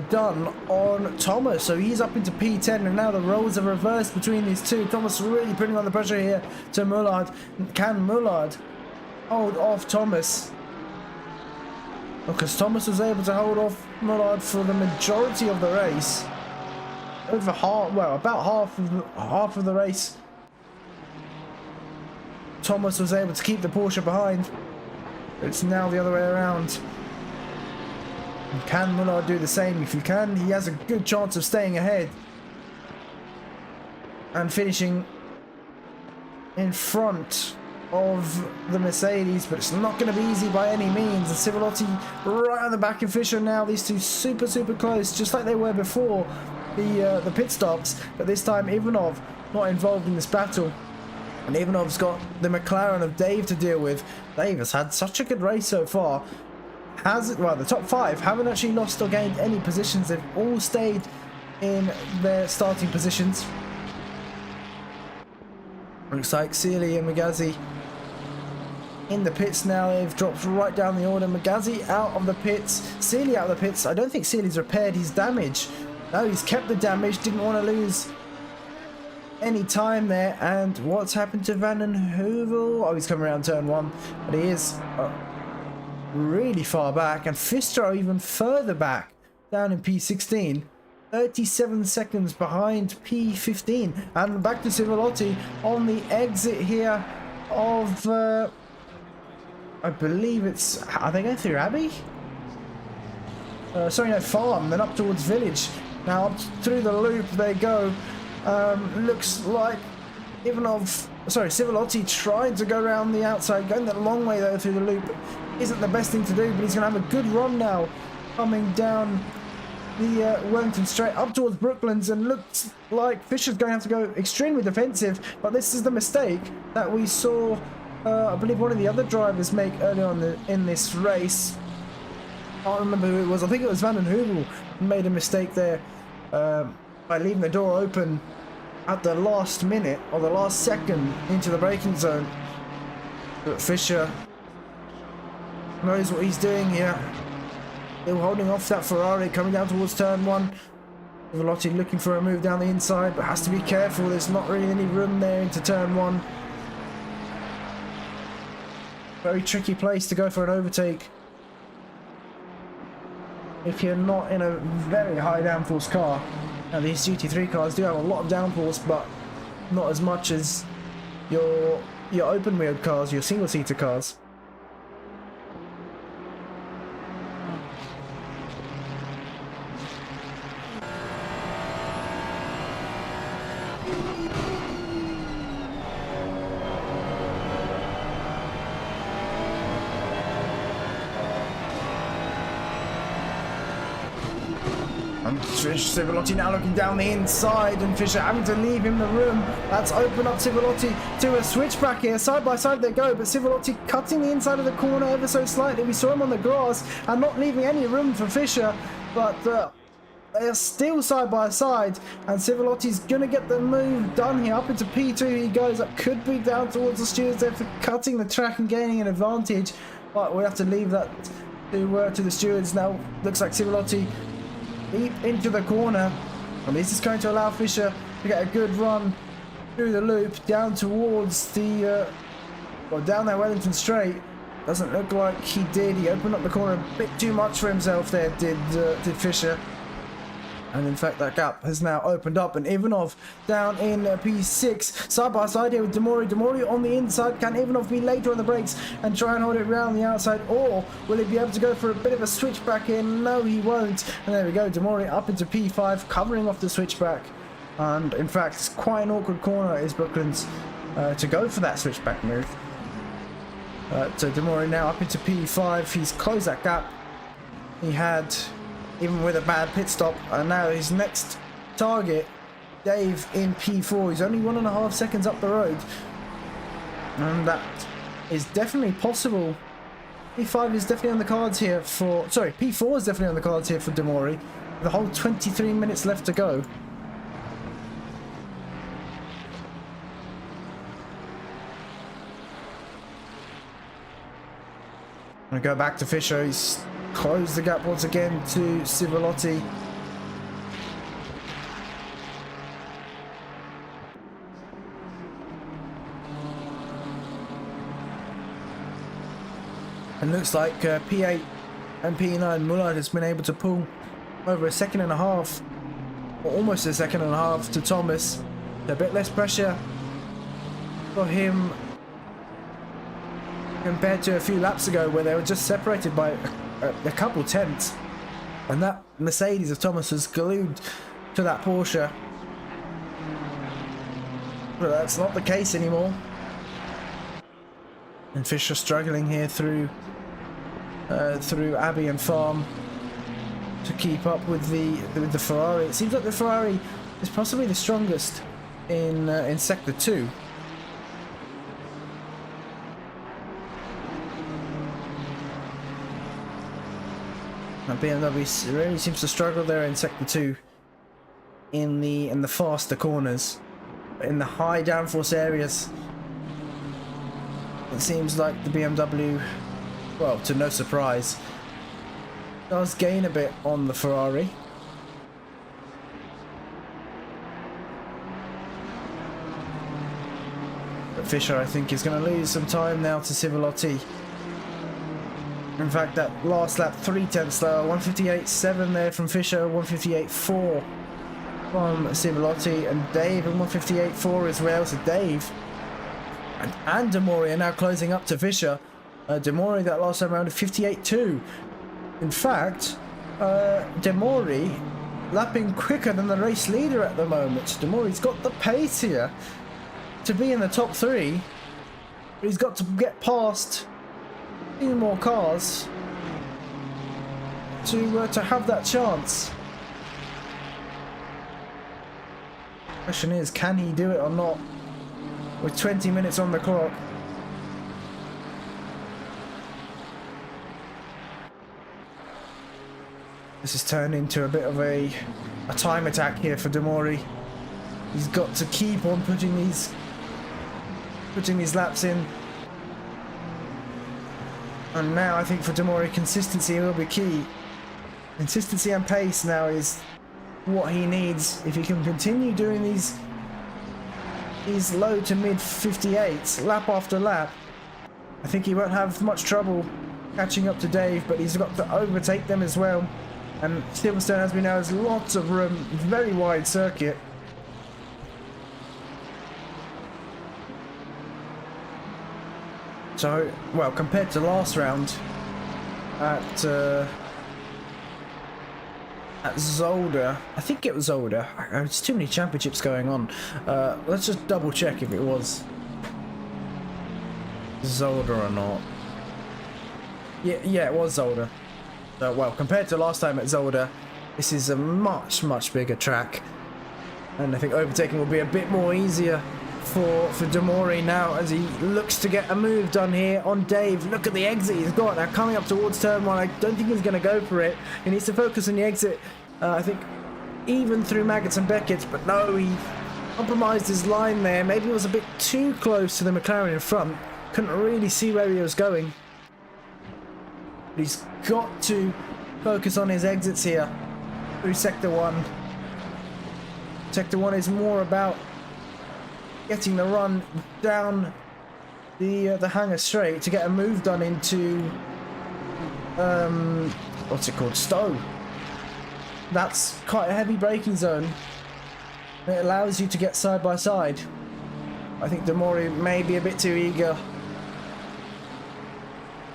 done on Thomas, so he's up into P10, and now the roles are reversed between these two. Thomas really putting on the pressure here to Mullard. Can Mullard hold off Thomas? Because Thomas was able to hold off Mullard for the majority of the race. Over half, well, about half of the race. Thomas was able to keep the Porsche behind. It's now the other way around. Can Mullard do the same? If he can, he has a good chance of staying ahead and finishing in front of the Mercedes, but it's not going to be easy by any means. And Civolotti right on the back of Fischer now. These two super close, just like they were before the pit stops, but this time Ivanov not involved in this battle. And Ivanov's got the McLaren of Dave to deal with. Dave has had such a good race so far. Well, the top five haven't actually lost or gained any positions. They've all stayed in their starting positions. Looks like Sealy and Megazzi in the pits now. They've dropped right down the order. Megazzi out of the pits, Sealy out of the pits. I don't think Sealy's repaired his damage. No, he's kept the damage. Didn't want to lose any time there. And what's happened to Van den Heuvel? Oh, he's coming around turn one, but he is really far back, and Fischer even further back down in P16, 37 seconds behind P15. And back to Civolotti on the exit here of I believe it's, are they going through Abbey? Sorry, no, Farm, then up towards Village. Now up through the loop they go. Looks like Civolotti tried to go around the outside, going the long way though through the loop. Isn't the best thing to do, but he's going to have a good run now, coming down the Wellington Straight up towards Brooklands, and looks like Fischer's going to have to go extremely defensive. But this is the mistake that we saw, I believe, one of the other drivers make earlier on in this race. I can't remember who it was. I think it was Van den Heuvel made a mistake there by leaving the door open at the last minute or the last second into the braking zone. But Fischer knows what he's doing here. Still holding off that Ferrari coming down towards turn one. Civolotti looking for a move down the inside, but has to be careful. There's not really any room there into turn one. Very tricky place to go for an overtake if you're not in a very high downforce car. Now these GT3 cars do have a lot of downforce, but not as much as your open wheeled cars, your single seater cars. And Civilotti now looking down the inside, and Fischer having to leave him the room. That's opened up Civilotti to a switchback here. Side by side they go, but Civilotti cutting the inside of the corner ever so slightly. We saw him on the grass and not leaving any room for Fischer, but they are still side by side, and Civilotti's going to get the move done here. Up into P2 he goes. That could be down towards the stewards there for cutting the track and gaining an advantage, but we'll have to leave that to the stewards now. Looks like Civilotti deep into the corner, and this is going to allow Fischer to get a good run through the loop down towards the down there Wellington Straight. Doesn't look like he did. He opened up the corner a bit too much for himself there, did Fischer. And in fact, that gap has now opened up, and Ivanov down in P6, side by side here with Demori. Demori on the inside. Can Ivanov be later on the brakes and try and hold it around the outside, or will he be able to go for a bit of a switchback here? No, he won't. And there we go, Demori up into P5, covering off the switchback. And in fact, it's quite an awkward corner, is Brooklands, to go for that switchback move. So Demori now up into P5. He's closed that gap he had, even with a bad pit stop, and now his next target, Dave, in P4. He's only 1.5 seconds up the road, and that is definitely possible. P5 is definitely on the cards here for, sorry, P4 is definitely on the cards here for Demori. The whole 23 minutes left to go. I'm gonna go back to Fischer. He's closed the gap once again to Civilotti. And looks like P8 and P9 Mullard has been able to pull over 1.5 seconds, or almost 1.5 seconds to Thomas. A bit less pressure for him compared to a few laps ago, where they were just separated by a couple tenths, and that Mercedes of Thomas was glued to that Porsche. But that's not the case anymore, and Fischer struggling here through Abbey and Farm to keep up with the Ferrari. It seems like the Ferrari is possibly the strongest in Sector 2. BMW really seems to struggle there in Sector 2 in the faster corners. But in the high downforce areas, it seems like the BMW, well, to no surprise, does gain a bit on the Ferrari. But Fischer, I think, is going to lose some time now to Civilotti. In fact, that last lap 0.3 slower, 158.7 there from Fischer, 158.4 from Civilotti, and Dave and 158.4 as well. So Dave and Demori are now closing up to Fischer. Demori that last time around at 58.2. In fact, Demori lapping quicker than the race leader at the moment. Demori's got the pace here to be in the top 3, but he's got to get past 2 more cars to have that chance. Question is, can he do it or not with 20 minutes on the clock? This has turned into a bit of a time attack here for Demori. He's got to keep on putting these laps in. And now I think for Demori, consistency will be key. Consistency and pace now is what he needs. If he can continue doing these low to mid 58s lap after lap, I think he won't have much trouble catching up to Dave, but he's got to overtake them as well. And Silverstone, as we know, has lots of room, very wide circuit. So, well, compared to last round at Zolder, I think it was Zolder. There's too many championships going on. Let's just double check if it was Zolder or not. Yeah, it was Zolder. Well, compared to last time at Zolder, This is a much bigger track, and I think overtaking will be a bit more easier for Demori now as he looks to get a move done here on Dave. Look at the exit he's got now coming up towards turn 1. I don't think he's going to go for it. He needs to focus on the exit. I think even through Maggots and Beckett's, but no, he compromised his line there. Maybe he was a bit too close to the McLaren in front. Couldn't really see where he was going. But he's got to focus on his exits here through Sector 1. Sector 1 is more about getting the run down the hangar straight to get a move done into what's it called, Stowe. That's quite a heavy braking zone. It allows you to get side by side. I think Demori may be a bit too eager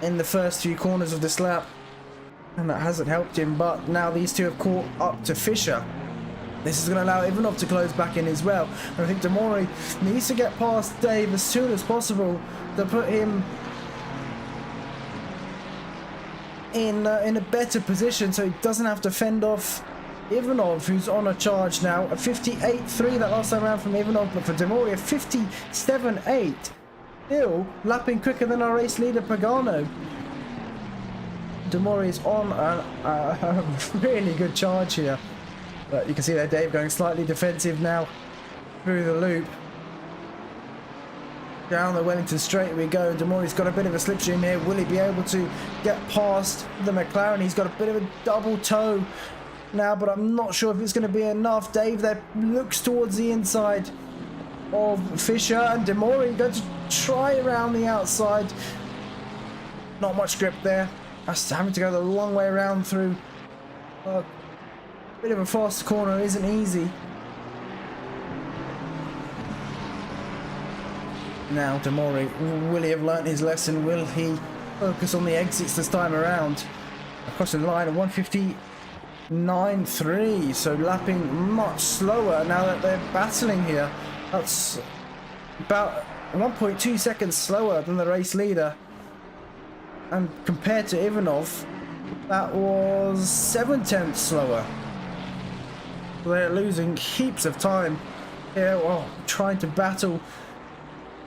in the first few corners of this lap, and that hasn't helped him. But now these two have caught up to Fisher. This is going to allow Ivanov to close back in as well. And I think Demori needs to get past Dave as soon as possible to put him in a better position, so he doesn't have to fend off Ivanov, who's on a charge now. A 58.3 that last time around from Ivanov, but for Demori a 57.8. Still lapping quicker than our race leader Pagano. Demori is on a really good charge here. But you can see there Dave going slightly defensive now through the loop. Down the Wellington straight we go. Demori's got a bit of a slipstream here. Will he be able to get past the McLaren? He's got a bit of a double toe now, but I'm not sure if it's going to be enough. Dave there looks towards the inside of Fisher, and Demori going to try around the outside. Not much grip there. That's having to go the long way around through a bit of a fast corner. Isn't easy. Now Demori, will he have learnt his lesson? Will he focus on the exits this time around? Across the line at 159.3, so lapping much slower now that they're battling here. That's about 1.2 seconds slower than the race leader, and compared to Ivanov that was 7/10 slower. So they're losing heaps of time here, well, trying to battle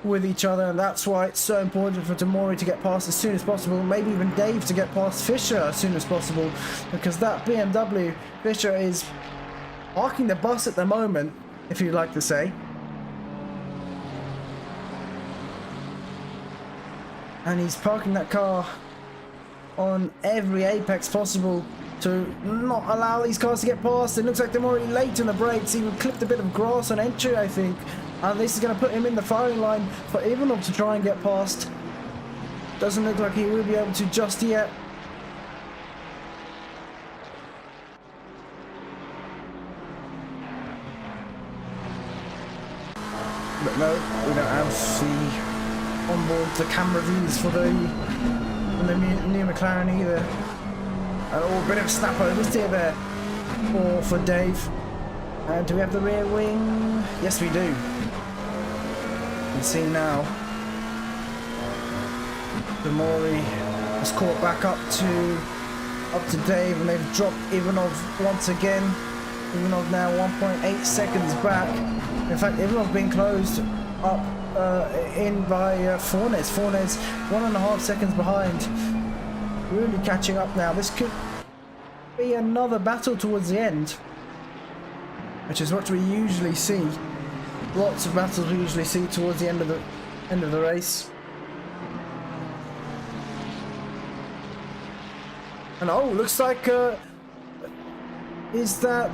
with each other, and that's why it's so important for Demori to get past as soon as possible, maybe even Dave to get past Fisher as soon as possible, because that BMW, Fisher is parking the bus at the moment, if you'd like to say. And he's parking that car on every apex possible to not allow these cars to get past. It looks like they're already late in the brakes, even clipped a bit of grass on entry, I think. And this is going to put him in the firing line for Ivanov to try and get past. Doesn't look like he will be able to just yet. But no, we don't have the onboard, the camera views for the new McLaren either. And a bit of a snap overs there for Dave. And do we have the rear wing? Yes, we do. You can see now Demori has caught back up to Dave, and they've dropped Ivanov once again. Ivanov now 1.8 seconds back. In fact, Ivanov being closed up in by Fornes. Fornes 1.5 seconds behind. Really catching up now. This could be another battle towards the end, which is what we usually see. Lots of battles we usually see towards the end of the race. And oh, looks like who's that?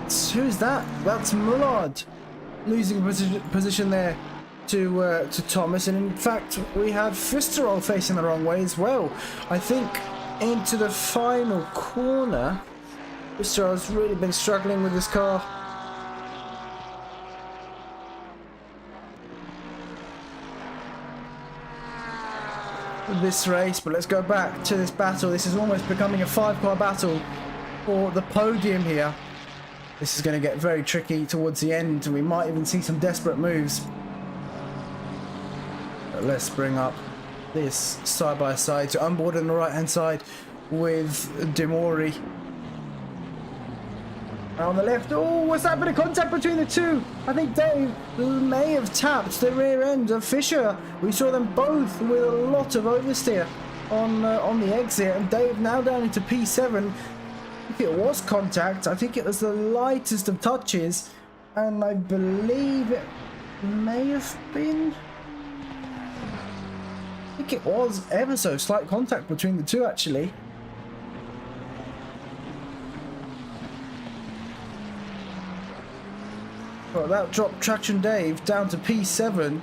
That's Mullard losing position there to Thomas, and in fact we had Fisterol facing the wrong way as well. I think into the final corner, Fisterol's really been struggling with this car. This race, but let's go back to this battle. This is almost becoming a 5-car battle for the podium here. This is going to get very tricky towards the end, and we might even see some desperate moves. But let's bring up this side by side. So onboard on the right hand side with Demori. On the left, oh, what's that bit of contact between the two? I think Dave may have tapped the rear end of Fisher. We saw them both with a lot of oversteer on the exit, and Dave now down into P7. If it was contact, I think it was the lightest of touches, and I believe it may have been... I think it was ever so slight contact between the two, actually. Well, that dropped TractionDave down to P7,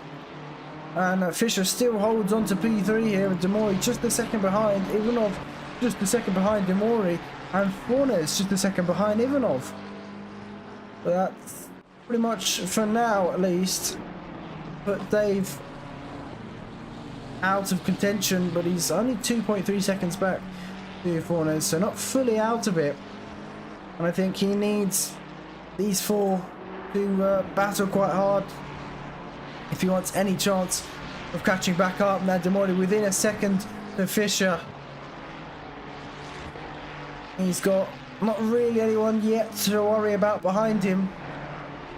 and Fisher still holds on to P3 here with Demori just a second behind, Ivanov just a second behind Demori, and Fornes just a second behind Ivanov. But that's pretty much, for now at least, put Dave out of contention, but he's only 2.3 seconds back to Fornes, so not fully out of it. And I think he needs these four to battle quite hard if he wants any chance of catching back up. Now Demori within a second to Fisher. He's got not really anyone yet to worry about behind him,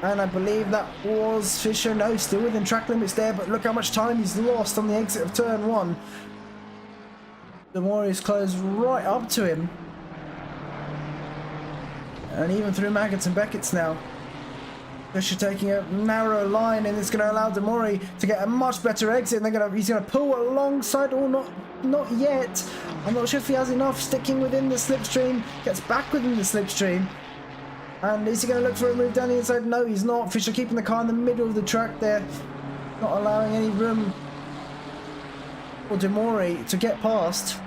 and I believe that was Fisher. No, still within track limits there, but look how much time he's lost on the exit of turn 1. Demori is close right up to him, and even through Maggots and Beckett's now. Fisher taking a narrow line, and it's going to allow Demori to get a much better exit. And he's going to pull alongside, or not yet. I'm not sure if he has enough. Sticking within the slipstream, gets back within the slipstream. And is he going to look for a move down the inside? No, he's not. Fisher keeping the car in the middle of the track there, not allowing any room for Demori to get past.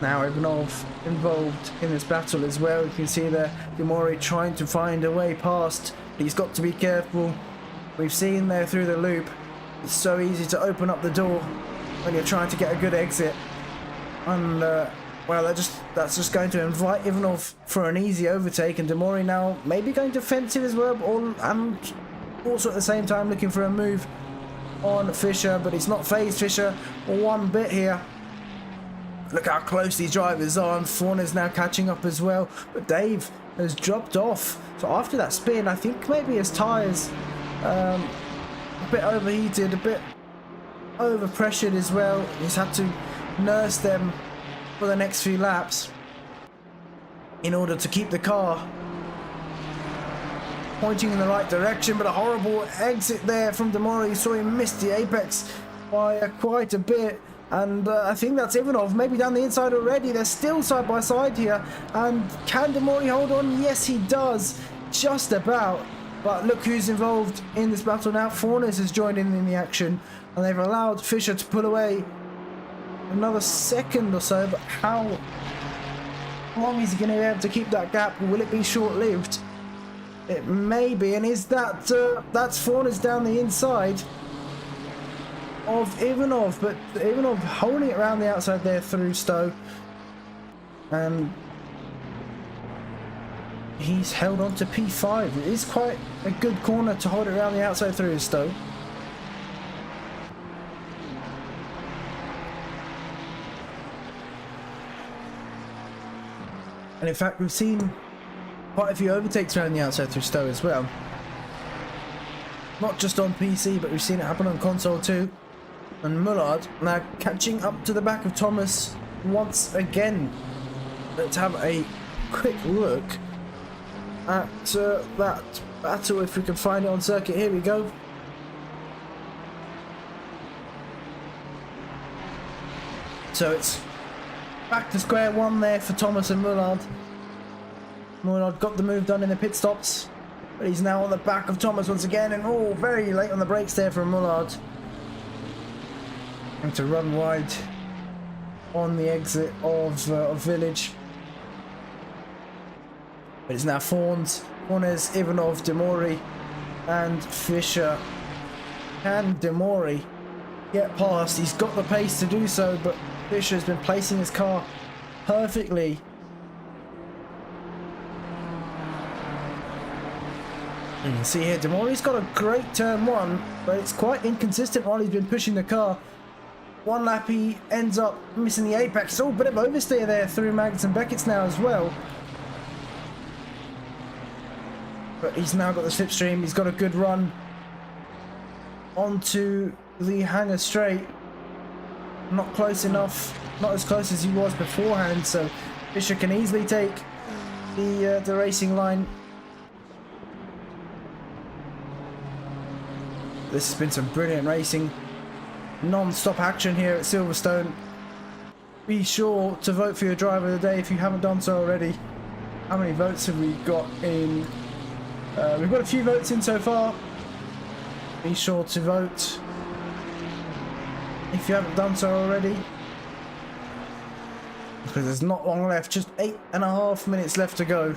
Now Ivanov involved in this battle as well. You can see there Demori trying to find a way past. He's got to be careful. We've seen there through the loop, it's so easy to open up the door when you're trying to get a good exit. And well, that's just going to invite Ivanov for an easy overtake, and Demori now maybe going defensive as well, and also at the same time looking for a move on Fisher, but he's not phased Fisher one bit here. Look how close these drivers are, and Fornes now catching up as well, but Dave has dropped off. So after that spin, I think maybe his tyres a bit overheated, a bit overpressured as well. He's had to nurse them for the next few laps in order to keep the car pointing in the right direction. But a horrible exit there from Demori. You saw him miss the apex by quite a bit. And I think that's Ivanov, maybe down the inside already. They're still side by side here. And can Demori hold on? Yes, he does. Just about. But look who's involved in this battle now. Fornes has joined in the action. And they've allowed Fisher to pull away another second or so. But how long is he going to be able to keep that gap? Will it be short-lived? It may be. And is that... that's Fornes down the inside of Ivanov, but Ivanov holding it around the outside there through Stowe, and he's held on to P5. It is quite a good corner to hold it around the outside through Stowe. And in fact, we've seen quite a few overtakes around the outside through Stowe as well. Not just on PC, but we've seen it happen on console too. And Mullard now catching up to the back of Thomas once again. Let's have a quick look at that battle, if we can find it on circuit. Here we go. So it's back to square one there for Thomas and Mullard. Mullard got the move done in the pit stops, but he's now on the back of Thomas once again, and oh, very late on the brakes there from Mullard. And to run wide on the exit of Village. But it's now Fornes, Ivanov, Demori, and Fischer. Can Demori get past? He's got the pace to do so, but Fischer has been placing his car perfectly. You can see here, Demori's got a great turn one, but it's quite inconsistent while he's been pushing the car. One lap he ends up missing the apex. Oh, a bit of oversteer there through Maggots and Beckett's now as well. But he's now got the slipstream. He's got a good run onto the hangar straight. Not close enough, not as close as he was beforehand, so Fischer can easily take the racing line. This has been some brilliant racing, non-stop action here at Silverstone. Be sure to vote for your driver of the day if you haven't done so already. How many votes have we got in? We've got a few votes in so far. Be sure to vote if you haven't done so already, because there's not long left, just 8.5 minutes left to go.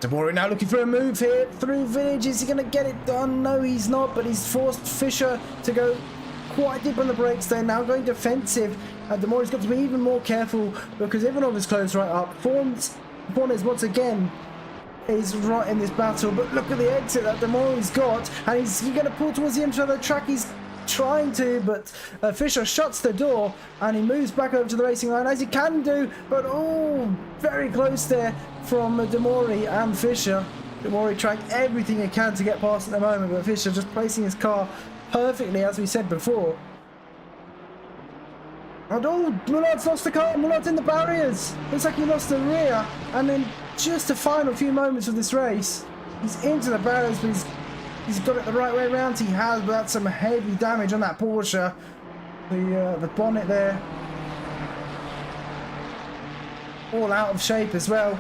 Demori now looking for a move here through Village. Is he going to get it done? No, he's not, but he's forced Fischer to go quite deep on the brakes. They're now going defensive, and Demori's got to be even more careful because Ivanov is close right up. Fornes once again is right in this battle, but look at the exit that Demori's got, and he's going to pull towards the end of the track. He's trying to, but Fischer shuts the door and he moves back over to the racing line as he can do, but oh, very close there from Demori and Fischer. Demori trying everything he can to get past at the moment, but Fischer just placing his car perfectly, as we said before. And oh, Mullard's lost the car. Mullard's in the barriers. Looks like he lost the rear, and then just the final few moments of this race, he's into the barriers, but he's got it the right way around. He has, but that's some heavy damage on that Porsche. The bonnet there, all out of shape as well.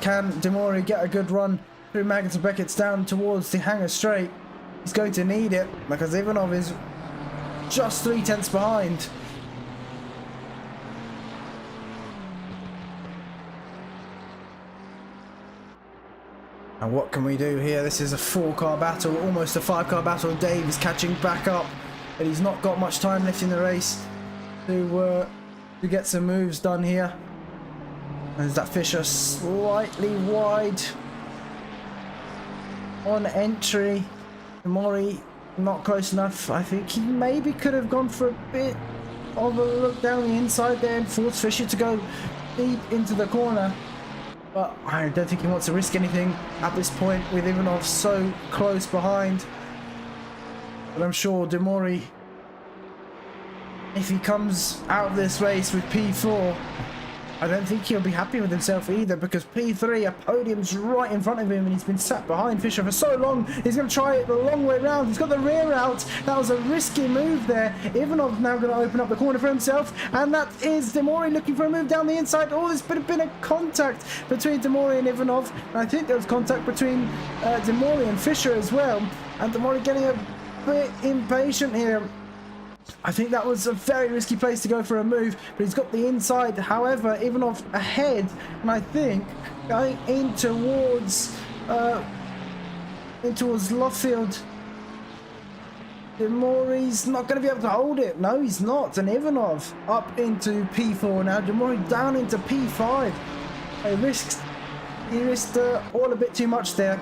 Can Demori get a good run through Maggots and Beckett's down towards the hangar straight? He's going to need it because Ivanov is just 3/10 behind. And what can we do here? This is a 4-car battle, almost a 5-car battle. Dave is catching back up, but he's not got much time left in the race to get some moves done here. And is that Fischer slightly wide on entry? Demori not close enough. I think he maybe could have gone for a bit of a look down the inside there and forced Fischer to go deep into the corner. But I don't think he wants to risk anything at this point with Ivanov so close behind. But I'm sure Demori, if he comes out of this race with P4, I don't think he'll be happy with himself either, because P3, a podium's right in front of him and he's been sat behind Fischer for so long. He's going to try it the long way round. He's got the rear out. That was a risky move there. Ivanov's now going to open up the corner for himself, and that is Demori looking for a move down the inside. Oh, there's been a contact between Demori and Ivanov, and I think there was contact between Demori and Fischer as well, and Demori getting a bit impatient here. I think that was a very risky place to go for a move, but he's got the inside. However, Ivanov ahead, and I think going in towards Loffield. Demori's not going to be able to hold it. No, he's not. And Ivanov up into P4 now. Demori down into P5. He risked all a bit too much there,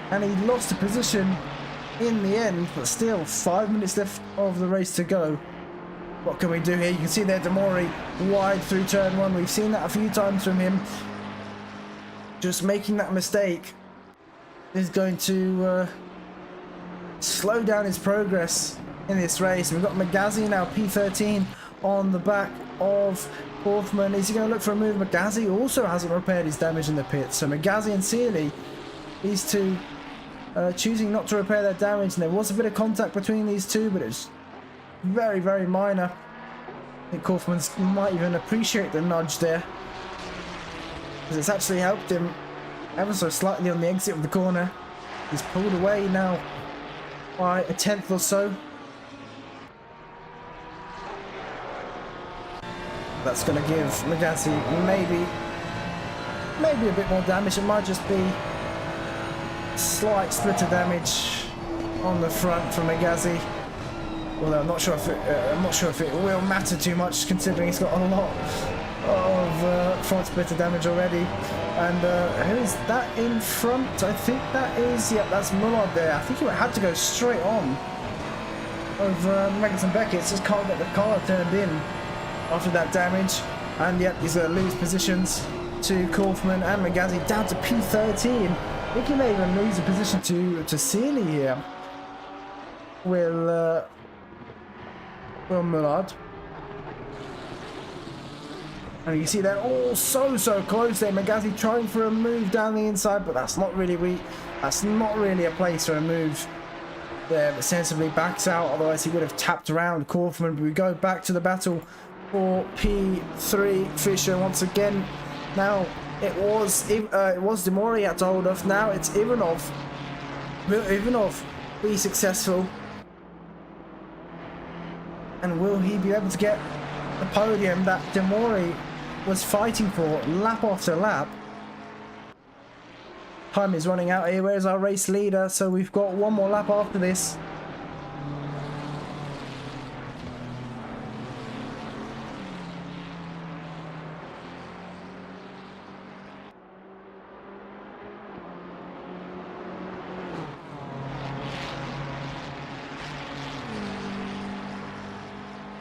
and he lost the position in the end, but still 5 minutes left of the race to go. What can we do here? You can see there Demori wide through turn one. We've seen that a few times from him. Just making that mistake is going to slow down his progress in this race. We've got Magazzi now P13 on the back of Hoffman. Is he going to look for a move? Magazzi also hasn't repaired his damage in the pit, so Magazzi and Sealy, these two choosing not to repair their damage, and there was a bit of contact between these two, but it's very, very minor. I think Kaufman might even appreciate the nudge there, because it's actually helped him ever so slightly on the exit of the corner. He's pulled away now by a tenth or so. That's going to give Megazzi maybe a bit more damage. It might just be slight splitter damage on the front from Megazzi. Although I'm not sure if it will matter too much, considering he's got a lot of front splitter damage already. And who is that in front? I think that is, yeah, that's Mullard there. I think he had to go straight on over Megas and Beckett. Just can't get the car turned in after that damage. And yep, he's going to lose positions to Kaufman and Megazzi down to P13. I think he may even lose a position to Sealy here. Will Mullard. And you can see they're all so close there. Megazzi trying for a move down the inside, but that's not really a place for a move there. But sensibly backs out, otherwise he would have tapped around Kaufman. But we go back to the battle for P3. Fisher once again. Now it was Demori had to hold off. Now it's Ivanov. Will Ivanov be successful? And will he be able to get the podium that Demori was fighting for lap after lap? Time is running out here. Where's our race leader? So we've got one more lap after this.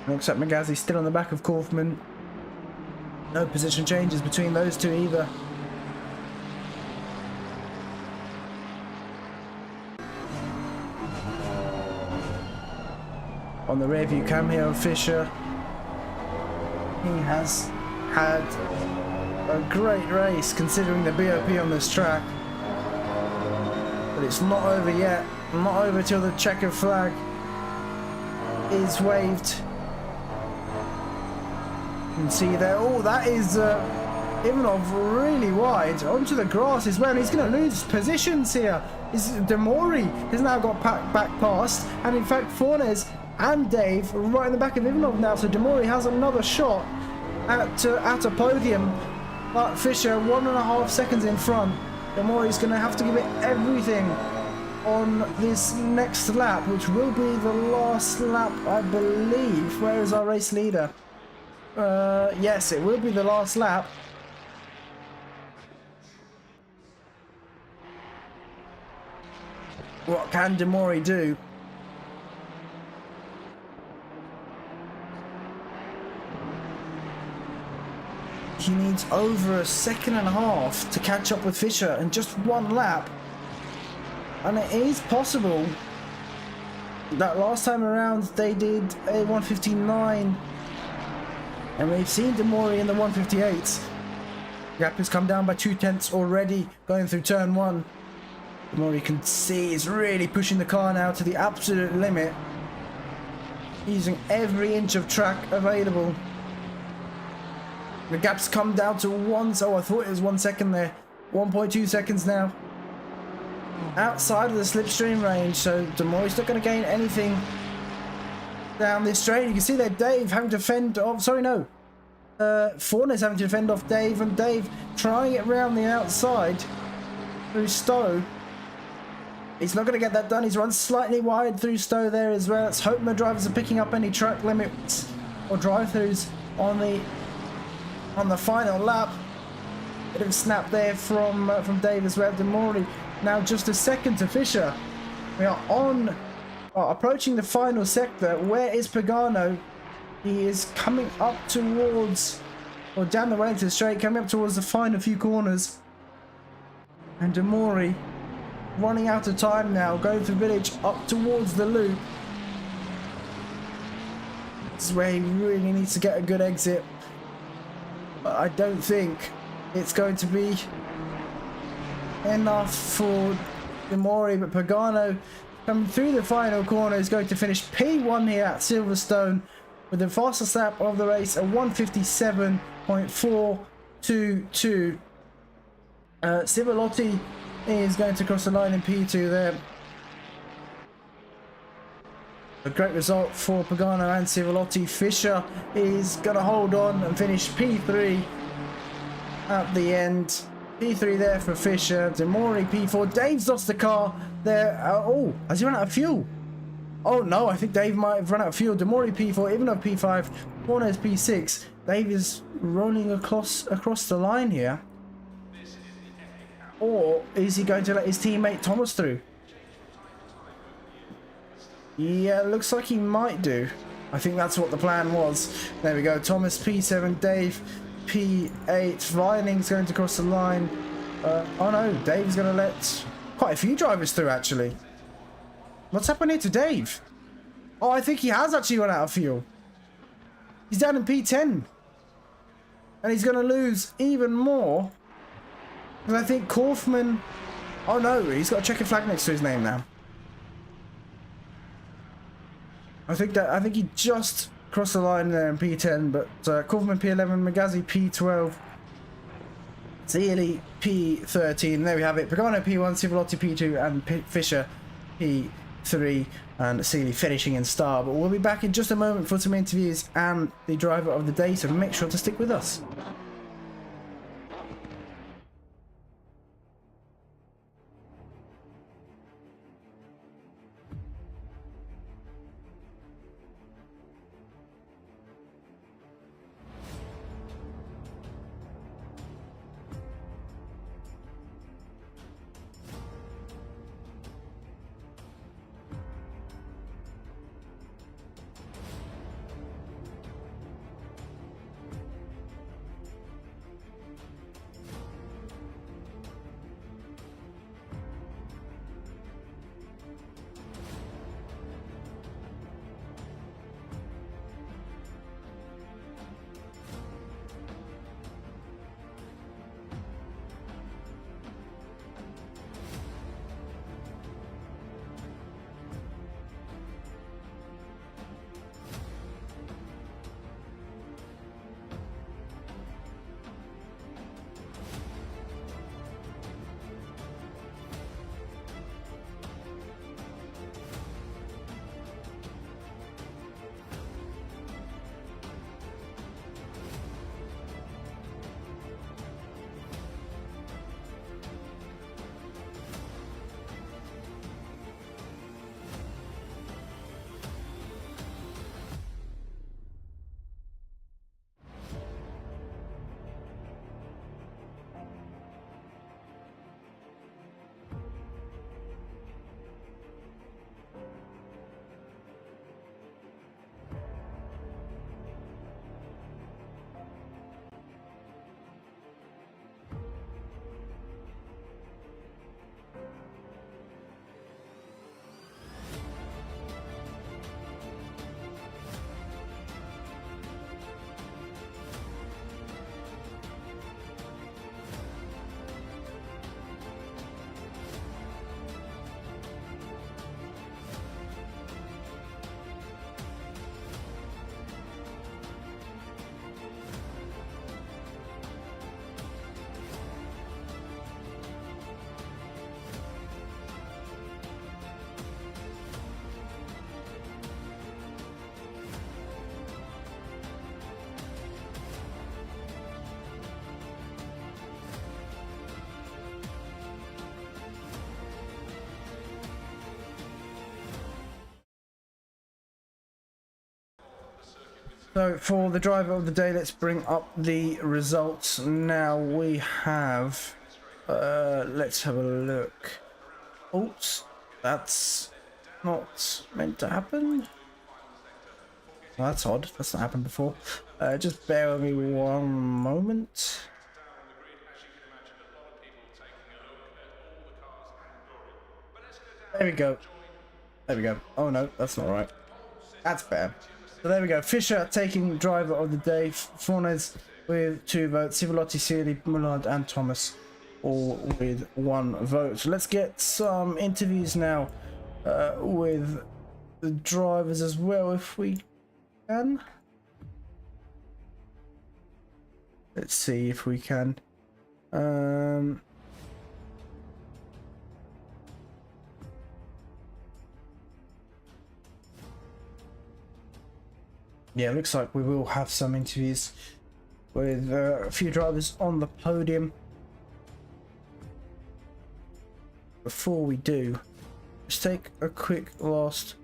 Looks like Megazzi's still on the back of Kaufman. No position changes between those two either. On the rear view cam here of Fisher. He has had a great race considering the BOP on this track. But it's not over yet. Not over till the checkered flag is waved. You can see there, oh, that is Ivanov really wide onto the grass as well. He's going to lose positions here. Demori has now got back past, and in fact Fornes and Dave are right in the back of Ivanov now, so Demori has another shot at a podium, but Fisher 1.5 seconds in front. Demori's going to have to give it everything on this next lap, which will be the last lap, I believe. Where is our race leader? Yes, it will be the last lap. What can Demori do? He needs over 1.5 seconds to catch up with Fisher in just one lap. And it is possible that last time around they did a 1:59. And we've seen Demori in the 1:58s. Gap has come down by 0.2 already going through turn 1. Demori can see is really pushing the car now to the absolute limit, using every inch of track available. The gap's come down to I thought it was 1 second there. 1.2 seconds now. Outside of the slipstream range, so Demori's not going to gain anything down this straight. You can see there Dave having to fend off, Fornes having to fend off Dave, and Dave trying it around the outside through Stowe. He's not going to get that done. He's run slightly wide through Stowe there as well. Let's hope the drivers are picking up any track limits or drive-throughs on the final lap. Bit of a snap there from Dave as well. Demori now just a second to Fisher. We are approaching the final sector. Where is Pagano? He is coming up towards, or down the Wellington straight, coming up towards the final few corners. And Demori running out of time now, going through village up towards the loop. This is where he really needs to get a good exit. But I don't think it's going to be enough for Demori, but Pagano coming through the final corner is going to finish P1 here at Silverstone with the fastest lap of the race, a 1:57.422. Civolotti is going to cross the line in P2 there. A great result for Pagano and Civolotti. Fisher is going to hold on and finish P3 at the end. P3 there for Fisher. Demori P4. Dave's lost the car there. Oh, has he run out of fuel? Oh no, I think Dave might have run out of fuel. Demori P4, even though P5, Horner's P6. Dave is rolling across the line here. Or is he going to let his teammate Thomas through? Yeah, looks like he might do. I think that's what the plan was. There we go. Thomas P7, Dave P8. Vining's going to cross the line. Oh no, Dave's going to let quite a few drivers through actually. What's happened here to Dave? Oh, I think he has actually run out of fuel. He's down in P10. And he's going to lose even more. Because I think Kaufman... Oh no, he's got a checkered flag next to his name now. I think he just crossed the line there in P10, but Kaufman P11, Magazi P12, Sealy P13. There we have it. Pagano P1, Civolotti P2, and Fisher P3, and Sealy finishing in star. But we'll be back in just a moment for some interviews and the driver of the day, so make sure to stick with us. So for the driver of the day, let's bring up the results. Now we have, let's have a look. Oops, that's not meant to happen. Well, that's odd, that's not happened before. Just bear with me one moment. There we go. There we go. Oh no, that's not right. That's better. So there we go. Fisher taking driver of the day. Fornes with 2 votes. Civolotti, Sealy, Mullard, and Thomas all with 1 vote. So let's get some interviews now with the drivers as well, if we can. Let's see if we can. Yeah, looks like we will have some interviews with a few drivers on the podium. Before we do, let's take a quick last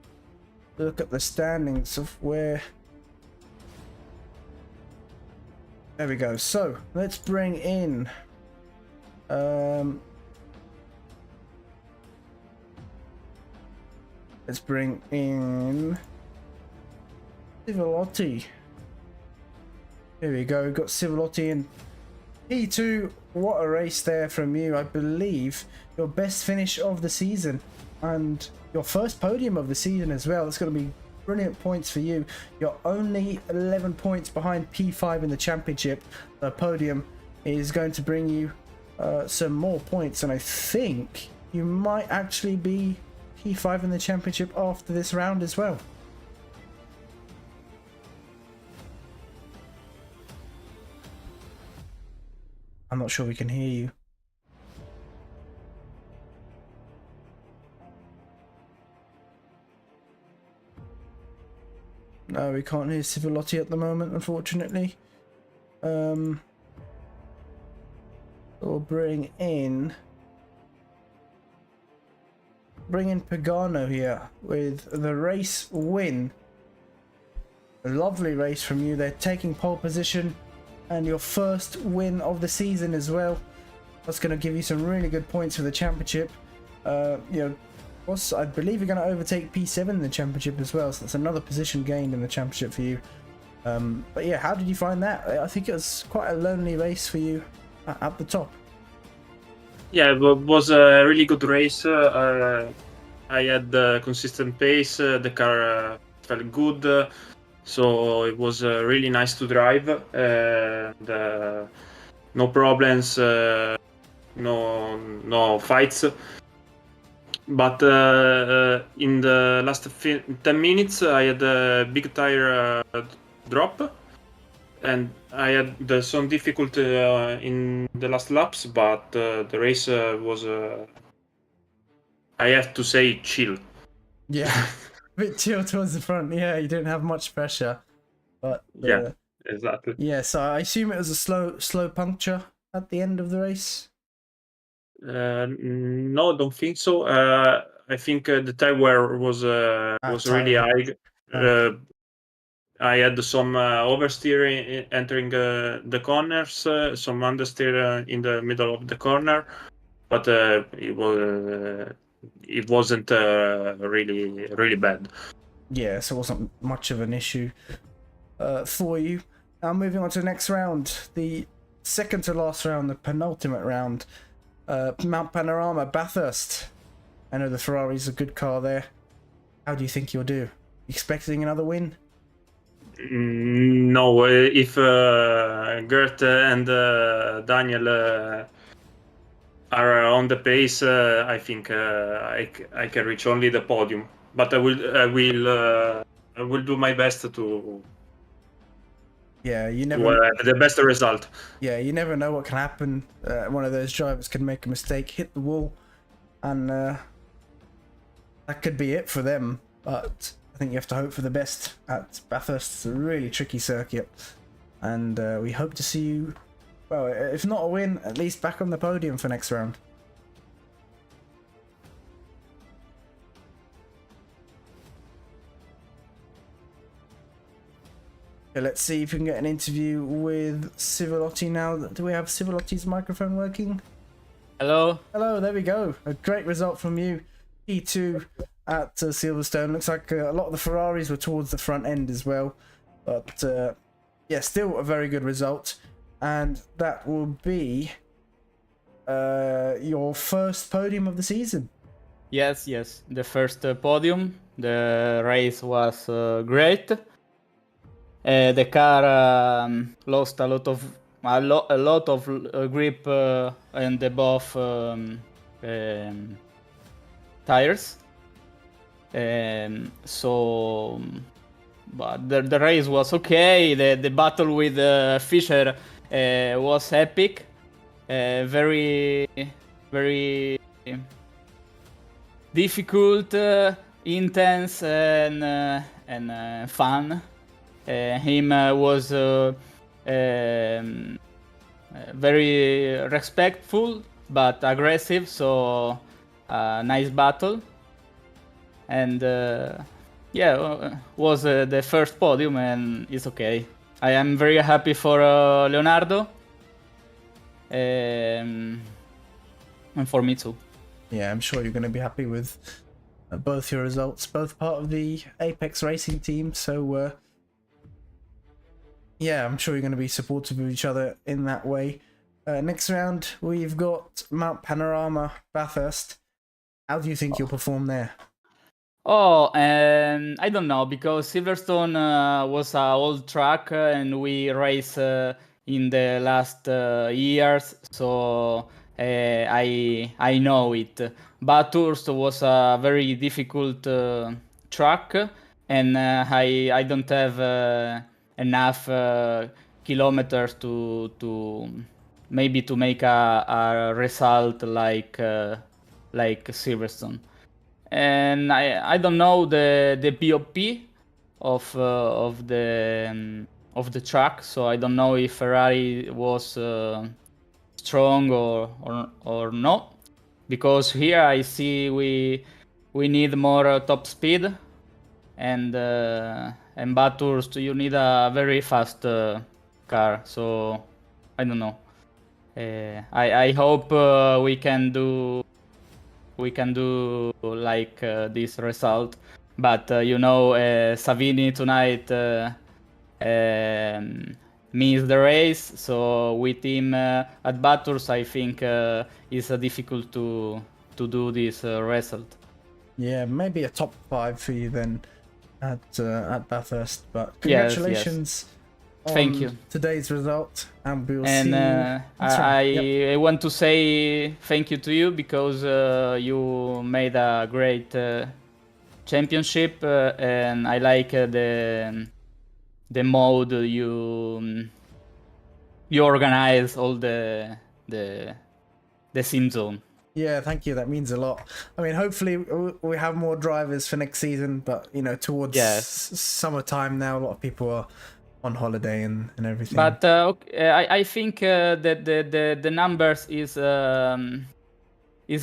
look at the standings of where... There we go. So, let's bring in... let's bring in... Civolotti. Here we go, we've got Civolotti in P2. What a race there from you. I believe your best finish of the season and your first podium of the season as well. It's going to be brilliant points for you. You're only 11 points behind P5 in the championship. The podium is going to bring you some more points, and I think you might actually be P5 in the championship after this round as well. I'm not sure we can hear you. No, we can't hear Civolotti at the moment, unfortunately. We'll bring in Pagano here with the race win. A lovely race from you. They're taking pole position and your first win of the season as well. That's going to give you some really good points for the championship. You know, I believe you're going to overtake P7 in the championship as well, so that's another position gained in the championship for you. But yeah, how did you find that? I think it was quite a lonely race for you at the top. Yeah, it was a really good race. I had the consistent pace. The car felt good, so it was really nice to drive. And no problems, no fights. But in the last 10 minutes, I had a big tire drop. And I had some difficulty in the last laps, but the race was, I have to say, chill. Yeah, a bit chill towards the front. Yeah, you didn't have much pressure. But yeah, exactly. Yeah, so I assume it was a slow puncture at the end of the race? No, don't think so. I think the tire wear was really high. I had some oversteer entering the corners, some understeer in the middle of the corner, but it wasn't really bad. Yeah, so it wasn't much of an issue for you. Now moving on to the next round, the second to last round, the penultimate round, Mount Panorama, Bathurst. I know the Ferrari's a good car there. How do you think you'll do? Expecting another win? No, if Gert and Daniel are on the pace, I think I can reach only the podium. But I will do my best to. Yeah, you never. The best result. Yeah, you never know what can happen. One of those drivers can make a mistake, hit the wall, and that could be it for them. But I think you have to hope for the best at Bathurst. It's a really tricky circuit, and we hope to see you, well, if not a win, at least back on the podium for next round. Okay, let's see if we can get an interview with Civolotti now. Do we have Civolotti's microphone working? Hello. Hello, there we go. A great result from you. P2 at Silverstone. Looks like a lot of the Ferraris were towards the front end as well. But yeah, still a very good result. And that will be your first podium of the season. Yes, the first podium. The race was great. The car lost a lot of grip in the both tires. So, but the race was okay. The battle with Fischer was epic. Very difficult, intense, and fun. Him was very respectful but aggressive, so nice battle. And was the first podium, and it's okay. I am very happy for Leonardo, and for me too. Yeah, I'm sure you're going to be happy with both your results, both part of the Apex Racing team. So yeah, I'm sure you're going to be supportive of each other in that way. Next round, we've got Mount Panorama, Bathurst. How do you think you'll perform there? Oh, and I don't know, because Silverstone was an old track and we race in the last years, so I know it. Bathurst was a very difficult track, and I don't have enough kilometers to maybe to make a result like Silverstone. And I don't know the POP of the track, so I don't know if Ferrari was strong or not, because here I see we need more top speed, and Bathurst you need a very fast car, so I don't know. I hope we can do like this result, but Savini tonight missed the race, so with him at Bathurst I think it's difficult to do this result. Yeah, maybe a top 5 for you then at Bathurst, but congratulations. Yes. Thank you. Today's result, and we'll and see you. I want to say thank you to you, because you made a great championship, and I like the mode you organize all the SimZone. Yeah, thank you. That means a lot. I mean, hopefully we have more drivers for next season, but towards summertime now, a lot of people are on holiday and everything. But I think that the numbers is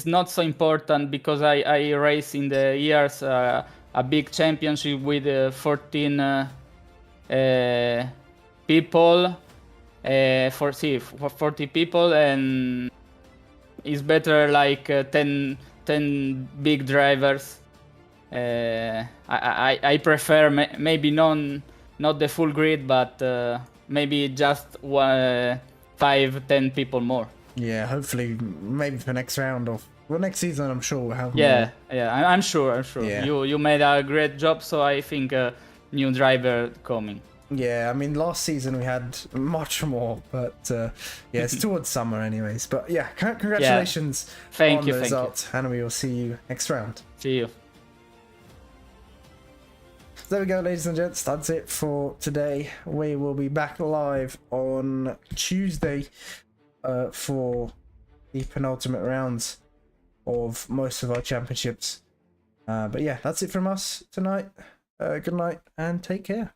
not so important, because I race in the years a big championship with 14 people, 40 people, and it's better like 10 big drivers. I prefer maybe not the full grid, but maybe just 5-10 people more. Yeah, hopefully, maybe for next round or next season, I'm sure we'll have more. Yeah, I'm sure. Yeah. You made a great job, so I think new driver coming. Yeah, I mean, last season we had much more, but yeah, it's towards summer anyways. But yeah, congratulations on the result, and we will see you next round. See you. So there we go, ladies and gents. That's it for today. We will be back live on Tuesday for the penultimate rounds of most of our championships. But yeah, that's it from us tonight. Good night and take care.